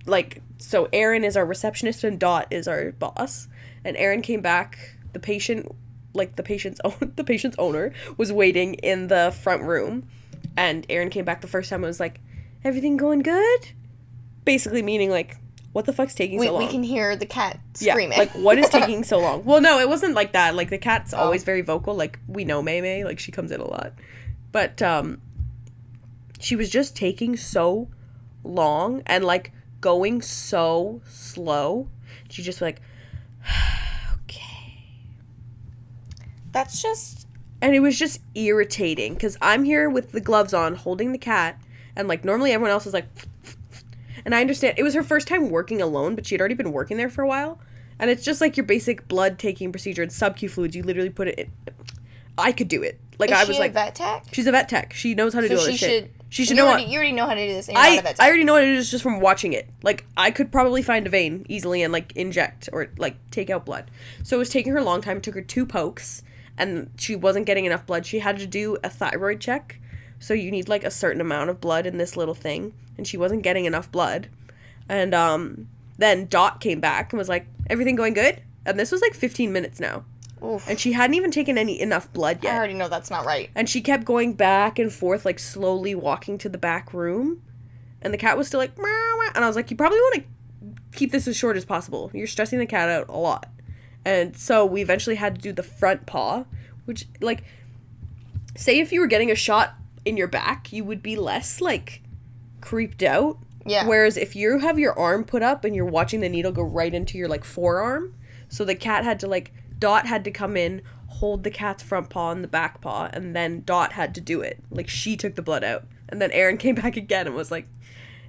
like, so Erin is our receptionist and Dot is our boss. And Erin came back. The patient, like, the patient's owner was waiting in the front room. And Erin came back the first time and was like, everything going good? Basically meaning, like... What the fuck's taking so long? We can hear the cat screaming. Yeah, like, what is taking so long? Well, no, it wasn't like that. Like, the cat's always very vocal. Like, we know May. Like, she comes in a lot. But, she was just taking so long and, like, going so slow. She just, like, okay. That's just... And it was just irritating. Because I'm here with the gloves on, holding the cat. And, like, normally everyone else is, like... And I understand, it was her first time working alone, but she had already been working there for a while. And it's just like your basic blood taking procedure. It's sub-Q fluids. You literally put it in. I could do it. Like, Is I she was a like, vet tech? she's a vet tech. She knows how to do all this shit. She should you know. You already know how to do this. And you're not a vet tech. I already know what it is just from watching it. Like, I could probably find a vein easily and, like, inject or, like, take out blood. So it was taking her a long time. It took her 2 pokes, and she wasn't getting enough blood. She had to do a thyroid check. So you need, like, a certain amount of blood in this little thing, and she wasn't getting enough blood. And then Dot came back and was like, everything going good? And this was, like, 15 minutes now. Oof. And she hadn't even taken enough blood yet. I already know that's not right. And she kept going back and forth, like, slowly walking to the back room. And the cat was still like, meow, meow. And I was like, you probably want to keep this as short as possible. You're stressing the cat out a lot. And so we eventually had to do the front paw, which, like, say if you were getting a shot in your back, you would be less, like, creeped out. Yeah. Whereas if you have your arm put up and you're watching the needle go right into your, like, forearm, so the cat had to, like, Dot had to come in, hold the cat's front paw and the back paw, and then Dot had to do it. Like, she took the blood out. And then Aaron came back again and was like,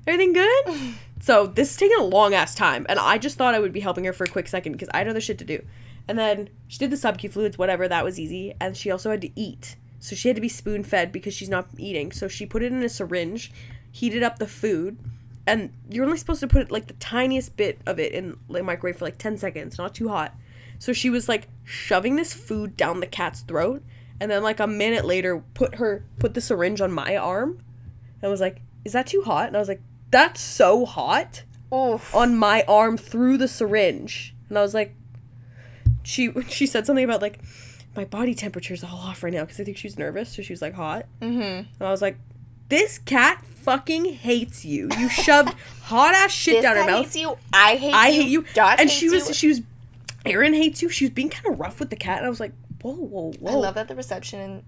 everything good? So this is taking a long-ass time, and I just thought I would be helping her for a quick second because I had other shit to do. And then she did the sub-Q fluids, whatever, that was easy, and she also had to eat. So she had to be spoon-fed because she's not eating. So she put it in a syringe, heated up the food, and you're only supposed to put, like, the tiniest bit of it in the microwave for, like, 10 seconds, not too hot. So she was, like, shoving this food down the cat's throat, and then, like, a minute later, put the syringe on my arm, and was like, is that too hot? And I was like, that's so hot. Oof. On my arm through the syringe. And I was like, she said something about, like, my body temperature's all off right now, because I think she was nervous, so she was, like, hot. Mm-hmm. And I was like, this cat fucking hates you. You shoved hot-ass shit down her mouth. Hates you. I hate you. Dot and hates she was Erin hates you. She was being kind of rough with the cat, and I was like, whoa. I love that the reception,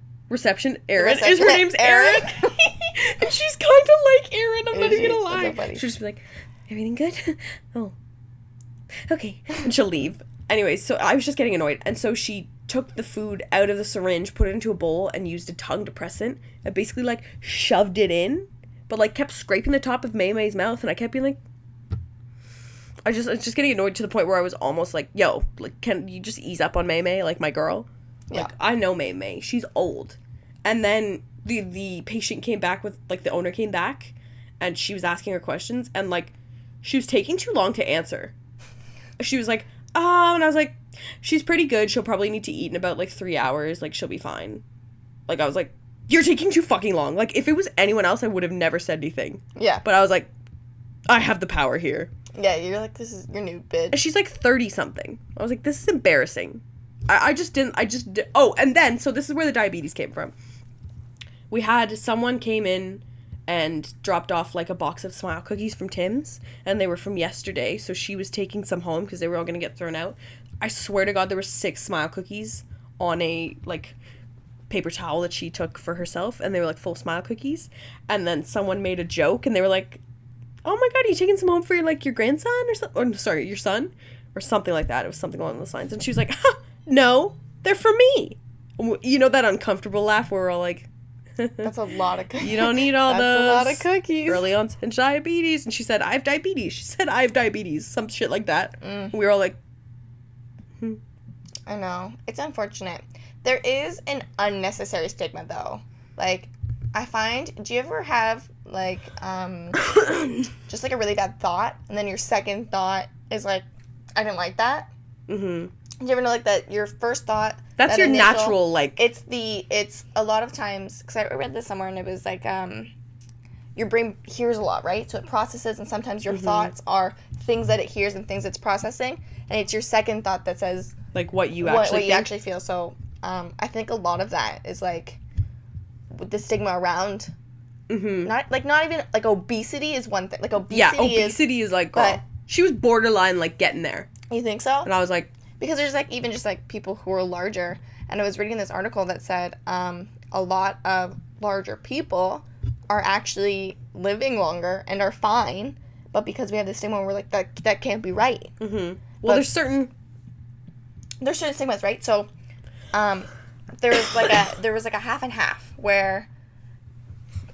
Erin. Her name's Erin. And she's kind of like Erin, I'm not even gonna lie. So funny. She'll just be like, everything good? Oh. Okay. And she'll leave. Anyways, so I was just getting annoyed. And so she took the food out of the syringe, put it into a bowl, and used a tongue depressant, and basically, like, shoved it in, but, like, kept scraping the top of May May's mouth, and I kept being like, I was just getting annoyed to the point where I was almost like, yo, like, can you just ease up on May May, like, my girl? Yeah. Like, I know May May. She's old. And then the patient came back with, like, the owner came back, and she was asking her questions, and, like, she was taking too long to answer. She was like, and I was like, she's pretty good. She'll probably need to eat in about, like, 3 hours. Like, she'll be fine. Like, I was like, you're taking too fucking long. Like, if it was anyone else, I would have never said anything. Yeah. But I was like, I have the power here. Yeah, you're like, this is your new bitch. And she's like 30-something. I was like, this is embarrassing. Oh, and then, so this is where the diabetes came from. We had someone came in and dropped off, like, a box of Smile cookies from Tim's, and they were from yesterday, so she was taking some home because they were all going to get thrown out. I swear to God, there were 6 Smile cookies on a, like, paper towel that she took for herself, and they were, like, full Smile cookies, and then someone made a joke, and they were like, oh my God, are you taking some home for, like, your grandson or something? Or, sorry, your son? Or something like that. It was something along those lines. And she was like, no, they're for me. You know that uncomfortable laugh where we're all like, that's a lot of cookies. You don't need all those. That's a lot of cookies. Early onset diabetes. And she said, I have diabetes. She said, I have diabetes. Some shit like that. We were all like, I know. It's unfortunate. There is an unnecessary stigma, though. Like, I find, do you ever have, like, just, like, a really bad thought, and then your second thought is, like, I didn't like that? Mm-hmm. Do you ever know, like, that your first thought... That's that your initial, natural, like... It's a lot of times, because I read this somewhere, and it was, like, your brain hears a lot, right? So it processes, and sometimes your thoughts are things that it hears and things it's processing, and it's your second thought that says... Like, what you actually feel. So, I think a lot of that is, like... with the stigma around, not even, like, obesity is one thing. Like, obesity is like, girl, she was borderline, like, getting there. You think so? And I was like... Because there's, like, even just, like, people who are larger, and I was reading this article that said, a lot of larger people are actually living longer and are fine, but because we have this stigma, we're like, that can't be right. Mm-hmm. Well, there's certain stigmas, right? So, there was like a half and half where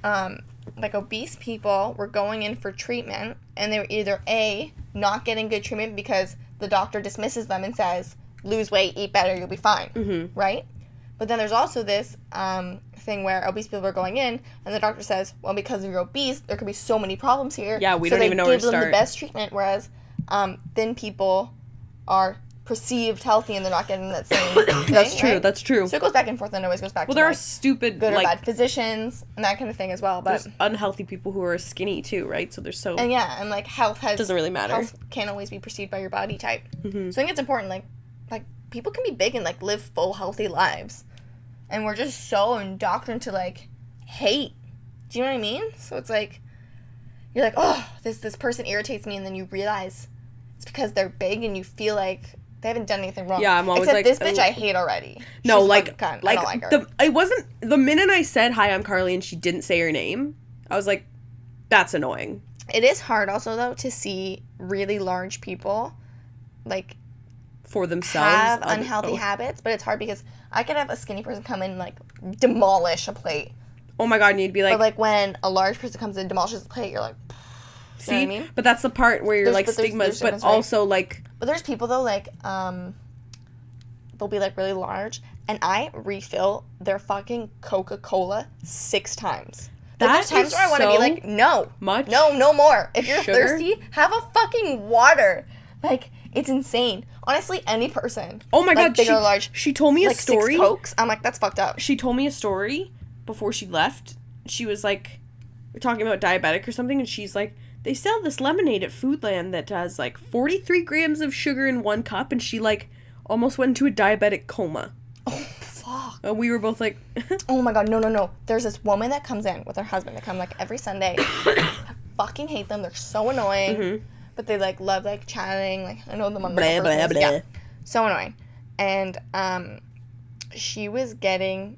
like obese people were going in for treatment and they were either A, not getting good treatment because the doctor dismisses them and says, lose weight, eat better, you'll be fine, right? But then there's also this thing where obese people are going in, and the doctor says, well, because you're obese, there could be so many problems here. Yeah, we don't even know where to So they give them start. the best treatment, whereas thin people are perceived healthy and they're not getting that same thing, That's true, right? that's true. So it goes back and forth and always goes back Well, to there are like, stupid, good or like, bad physicians and that kind of thing as well. But there's unhealthy people who are skinny too, right? So there's so... and yeah, and like health doesn't really matter. Health can't always be perceived by your body type. So I think it's important. Like people can be big and like live full healthy lives, and we're just so indoctrined to like hate. Do you know what I mean? So it's like you're like, oh, this person irritates me, and then you realize it's because they're big, and you feel like they haven't done anything wrong. Yeah, I'm always except like, this bitch I hate already. No, She's like, a cunt. like, I don't like her. it wasn't, the minute I said, hi, I'm Carly, and she didn't say her name, I was like, that's annoying. It is hard also, though, to see really large people, like, For themselves. have unhealthy habits, but it's hard because I could have a skinny person come in and, like, demolish a plate. Oh my god, and you'd be like... But, like, when a large person comes in and demolishes the plate, you're like, see? You know what I mean? But that's the part where you're, like, there's stigmas, but stigmas, right? also, like... But there's people, though, like, they'll be, like, really large, and I refill their fucking Coca-Cola 6 times. Like, That there's times is where I want to be so like, no. much No more. If you're sugar? thirsty, have a fucking water. Like, it's insane. Honestly, any person. Oh my like, god, big or large. she told me a Like, story. 6 Cokes. I'm like, that's fucked up. She told me a story before she left. She was like, we're talking about diabetic or something, and she's like, they sell this lemonade at Foodland that has like 43 grams of sugar in 1 cup, and she like almost went into a diabetic coma. Oh, fuck. And we were both like, Oh my god, no. There's this woman that comes in with her husband. They come like every Sunday. I fucking hate them. They're so annoying. But they like love like chatting. Like I know them on Blah, blah, blah. Yeah. So annoying. And she was getting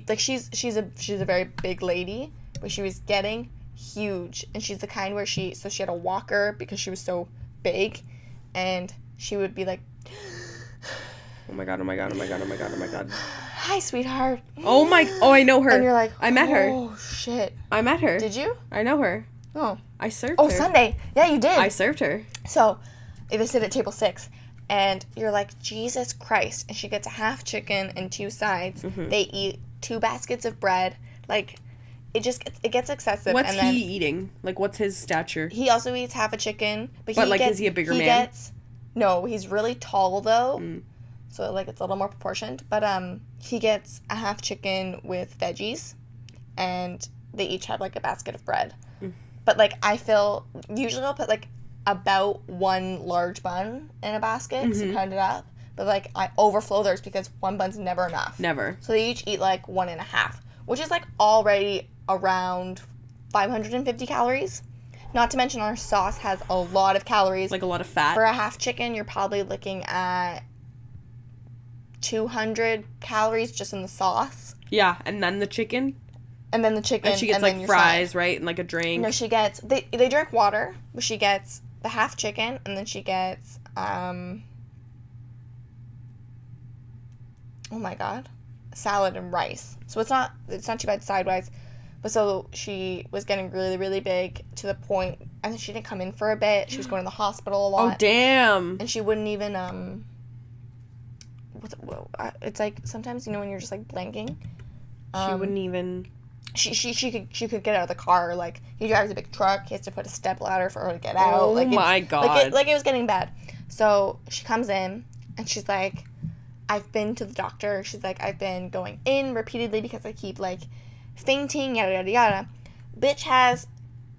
like she's a very big lady, but she was getting huge. And she's the kind where she had a walker because she was so big, and she would be like, oh my god, oh my god, oh my god, oh my god, oh my god. hi sweetheart. Oh, I know her. And you're like, I met her. Oh shit. I met her. Did you? I know her. Oh. I served Oh, her. Sunday. Yeah, you did. I served her. So, they sit at table 6, and you're like, Jesus Christ. And she gets a half chicken and 2 sides. They eat 2 baskets of bread. Like, it gets excessive. What's and then he eating? Like, what's his stature? he also eats half a chicken. But like, is he a bigger man? No, he's really tall, though. So, like, it's a little more proportioned. But he gets a half chicken with veggies, and they each have, like, a basket of bread. But, like, usually I'll put, like, about 1 large bun in a basket, so cut it up. But, like, I overflow theirs because 1 bun's never enough. Never. So they each eat, like, 1.5, which is, like, already around 550 calories. Not to mention our sauce has a lot of calories. Like, a lot of fat. For a half chicken, you're probably looking at 200 calories just in the sauce. Yeah, and then the chicken. And then the chicken. And she gets, like, fries, right? And, like, a drink. No, she gets... They drink water, but she gets the half chicken, and then she gets, oh my god, salad and rice. So it's not too bad sidewise. But so she was getting really, really big to the point... And then she didn't come in for a bit. She was going to the hospital a lot. Oh, damn. And she wouldn't even, it's like, sometimes, you know, when you're just, like, blanking. She wouldn't even... She could get out of the car. Like, he drives a big truck. He has to put a step ladder for her to get out. Oh like, my god. Like it was getting bad. So she comes in and she's like, I've been to the doctor. She's like, I've been going in repeatedly because I keep like fainting, yada yada yada. Bitch has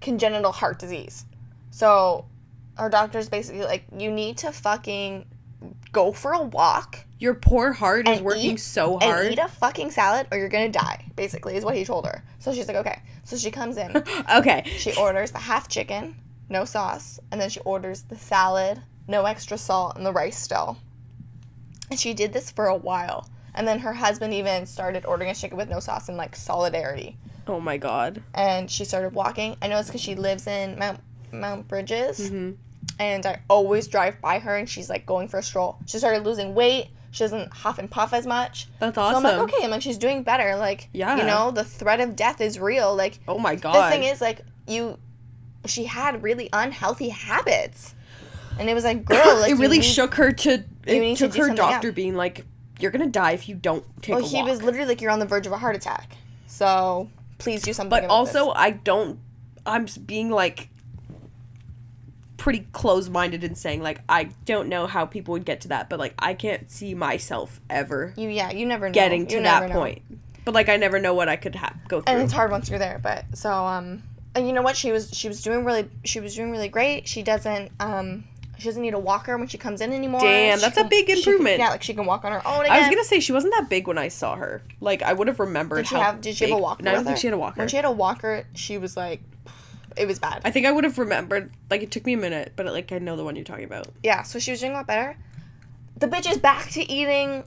congenital heart disease. So our doctor's basically like, you need to fucking go for a walk. Your poor heart is working so hard. And eat a fucking salad or you're gonna die, basically, is what he told her. So she's like, okay. So she comes in. Okay. She orders the half chicken, no sauce. And then she orders the salad, no extra salt, and the rice still. And she did this for a while. And then her husband even started ordering a chicken with no sauce in, like, solidarity. Oh my god. And she started walking. I know it's because she lives in Mount Bridges. And I always drive by her and she's, like, going for a stroll. She started losing weight. She doesn't huff and puff as much. That's awesome. So I'm like, okay. I'm like, she's doing better. Like, yeah. You know, the threat of death is real. Like, oh my god. The thing is, like, she had really unhealthy habits. And it was like, girl, like, it really shook her to, it took her doctor yeah. being like, you're gonna die if you don't take a walk. Well, he was literally like, you're on the verge of a heart attack. So, please do something But about also, this. I'm being like, pretty close-minded in saying, like, I don't know how people would get to that, but, like, I can't see myself ever You never know. getting to that point. But, like, I never know what I could go through. And it's hard once you're there, but, so, and you know what, she was doing really great. She doesn't need a walker when she comes in anymore. Damn, that's a big improvement. Yeah, like, she can walk on her own again. I was gonna say, she wasn't that big when I saw her. Like, I would have remembered Did she have a walker? No, I don't think she had a walker. When she had a walker, she was, like, it was bad. I think I would have remembered, like, it took me a minute, but, like, I know the one you're talking about. Yeah, so she was doing a lot better. The bitch is back to eating.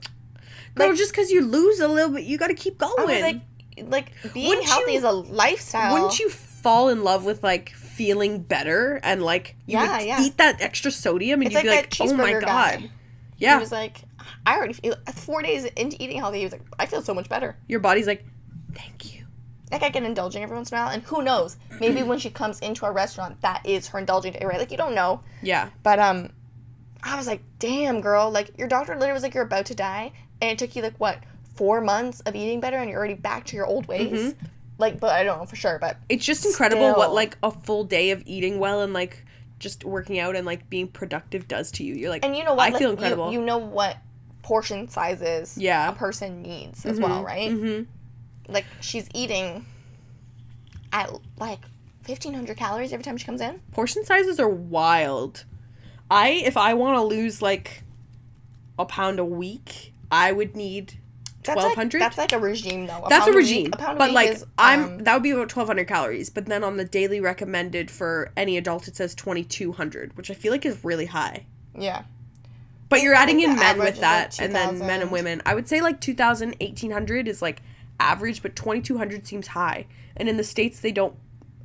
Girl, like, just because you lose a little bit, you gotta keep going. I was like being healthy is a lifestyle. Wouldn't you fall in love with, like, feeling better and, like, you would eat that extra sodium and it's you'd like be like, oh my God. Guy. Yeah. He was like, I already feel, 4 days into eating healthy, he was like, I feel so much better. Your body's like, thank you. Like, I get indulging every once in a while, and who knows? Maybe when she comes into a restaurant, that is her indulging day, right? Like, you don't know. Yeah. But, I was like, damn, girl. Like, your doctor literally was like, you're about to die, and it took you, like, what, 4 months of eating better, and you're already back to your old ways? Mm-hmm. Like, but I don't know for sure, but it's just incredible what, like, a full day of eating well and, like, just working out and, like, being productive does to you. You're like, and you know what? I feel incredible. You know what portion sizes a person needs as well, right? Mm-hmm. Like, she's eating at, like, 1,500 calories every time she comes in. Portion sizes are wild. If I want to lose, like, a pound a week, I would need 1,200. That's like a regime, though. That's a regime. But, like, is, that would be about 1,200 calories. But then on the daily recommended for any adult, it says 2,200, which I feel like is really high. Yeah. But you're adding in men with like that, and then men and women. I would say, like, 2,000, 1,800 is, like, average, but 2,200 seems high. And in the States, they don't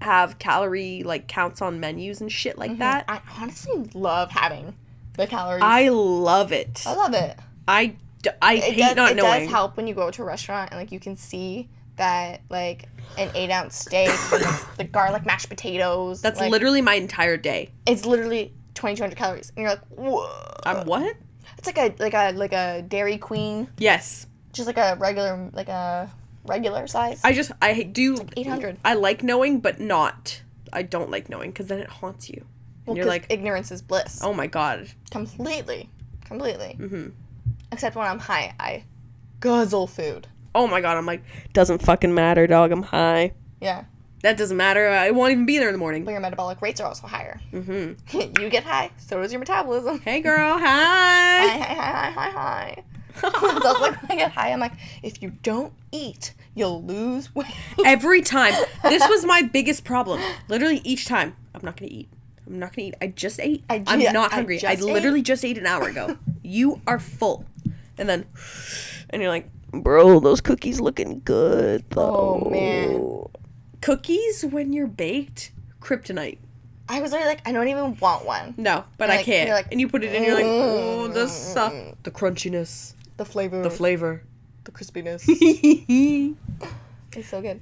have calorie, like, counts on menus and shit like that. I honestly love having the calories. I love it. I love it. I hate not knowing. It does help when you go to a restaurant and, like, you can see that, like, an 8-ounce steak with the garlic mashed potatoes. That's like, literally my entire day. It's literally 2,200 calories. And you're like, whoa. I'm what? It's like a Dairy Queen. Yes. Just like a regular size. I do. Like 800. I like knowing, but not. I don't like knowing because then it haunts you. Well, you're like, ignorance is bliss. Oh my God. Completely. Mm-hmm. Except when I'm high, I guzzle food. Oh my God. I'm like, doesn't fucking matter, dog. I'm high. Yeah. That doesn't matter. I won't even be there in the morning. But your metabolic rates are also higher. Mm-hmm. You get high, so does your metabolism. Hey, girl. Hi. Hi. It's also like when I get high, I'm like, if you don't eat, you'll lose weight. Every time. This was my biggest problem. Literally each time. I'm not going to eat. I just ate. I'm not hungry. I literally just ate an hour ago. You are full. And you're like, bro, those cookies looking good, though. Oh, man. Cookies, when you're baked, kryptonite. I was literally like, I don't even want one. No, but I can't. Like, and you put it in, you're like, oh, the crunchiness. The flavor. The crispiness. It's so good.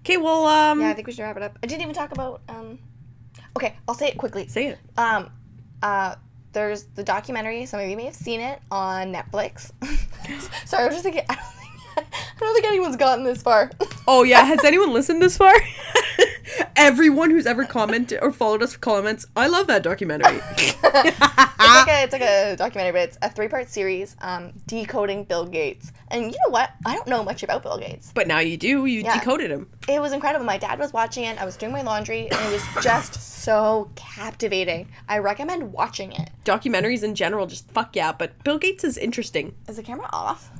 Okay, well, yeah, I think we should wrap it up. I didn't even talk about, okay, I'll say it quickly. Say it. There's the documentary, some of you may have seen it, on Netflix. Sorry, I was just thinking, I don't think anyone's gotten this far. Oh, yeah, has anyone listened this far? Everyone who's ever commented or followed us for comments, I love that documentary. It's like a documentary, but it's a 3-part series, decoding Bill Gates. And you know what? I don't know much about Bill Gates. But now you do. You decoded him. It was incredible. My dad was watching it. I was doing my laundry, and it was just so captivating. I recommend watching it. Documentaries in general, just fuck yeah. But Bill Gates is interesting. Is the camera off?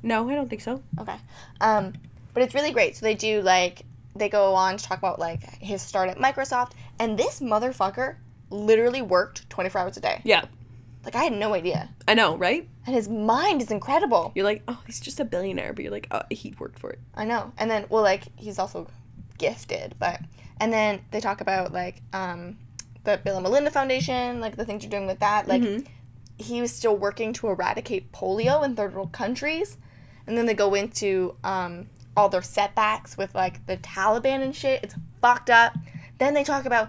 No, I don't think so. Okay. But it's really great. So they go on to talk about, like, his start at Microsoft. And this motherfucker literally worked 24 hours a day. Yeah. Like, I had no idea. I know, right? And his mind is incredible. You're like, oh, he's just a billionaire. But you're like, oh, he worked for it. I know. And then, well, like, he's also gifted. And then they talk about, like, the Bill and Melinda Foundation, like, the things you're doing with that. Like, he was still working to eradicate polio in third world countries. And then they go into all their setbacks with, like, the Taliban and shit. It's fucked up. Then they talk about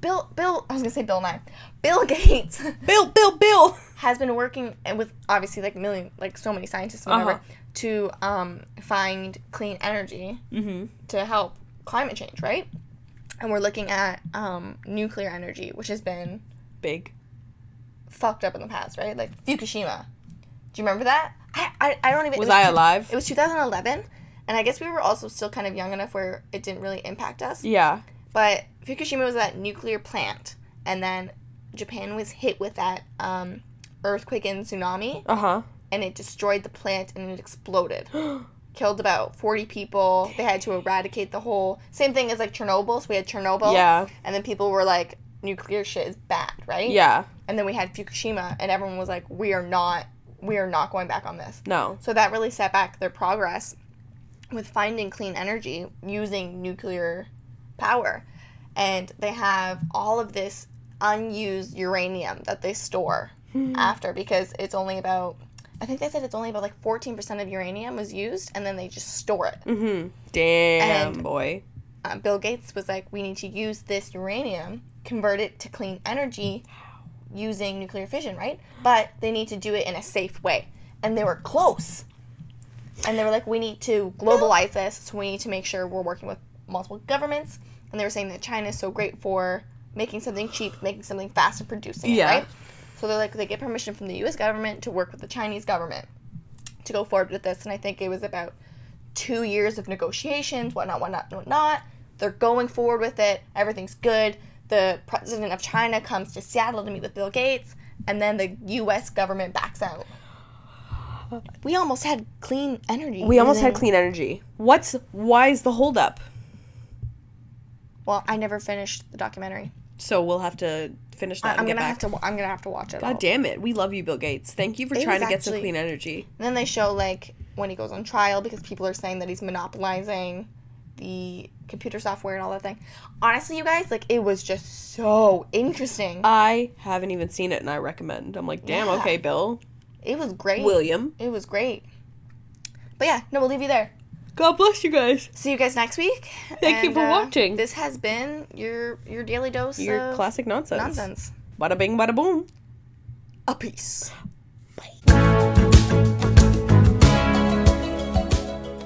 Bill, I was gonna say Bill Nye. Bill Gates Bill. has been working with obviously so many scientists and whatever to find clean energy to help climate change, right? And we're looking at nuclear energy, which has been big, fucked up in the past, right? Like Fukushima. Do you remember that? I don't even. Was I alive? It was 2011, and I guess we were also still kind of young enough where it didn't really impact us. Yeah. But Fukushima was that nuclear plant, and then Japan was hit with that earthquake and tsunami. And it destroyed the plant, and it exploded. Killed about 40 people. They had to eradicate the whole... Same thing as, like, Chernobyl. So we had Chernobyl. Yeah. And then people were like, nuclear shit is bad, right? Yeah. And then we had Fukushima, and everyone was like, we are not going back on this. No. So that really set back their progress with finding clean energy using nuclear power. And they have all of this unused uranium that they store after, because it's only about... I think they said it's only about, like, 14% of uranium was used, and then they just store it. Damn, and, boy. Bill Gates was like, we need to use this uranium, convert it to clean energy using nuclear fission, right? But they need to do it in a safe way. And they were close. And they were like, we need to globalize this, so we need to make sure we're working with multiple governments. And they were saying that China is so great for making something cheap, making something fast, and producing it, right? So they're like, they get permission from the U.S. government to work with the Chinese government to go forward with this. And I think it was about 2 years of negotiations, whatnot. They're going forward with it. Everything's good. The president of China comes to Seattle to meet with Bill Gates. And then the U.S. government backs out. We almost had clean energy. Why is the holdup? Well, I never finished the documentary. So we'll have to finish that. I'm gonna have to watch it. God damn it! We love you, Bill Gates. Thank you for trying to get some clean energy. And then they show like when he goes on trial because people are saying that he's monopolizing the computer software and all that thing. Honestly, you guys, like it was just so interesting. I haven't even seen it, and I recommend. I'm like, damn, okay, Bill. It was great. William. It was great. But yeah, no, we'll leave you there. God bless you guys. See you guys next week. Thank you for watching. This has been your daily dose your of classic nonsense. Nonsense. Bada bing, bada boom. A peace.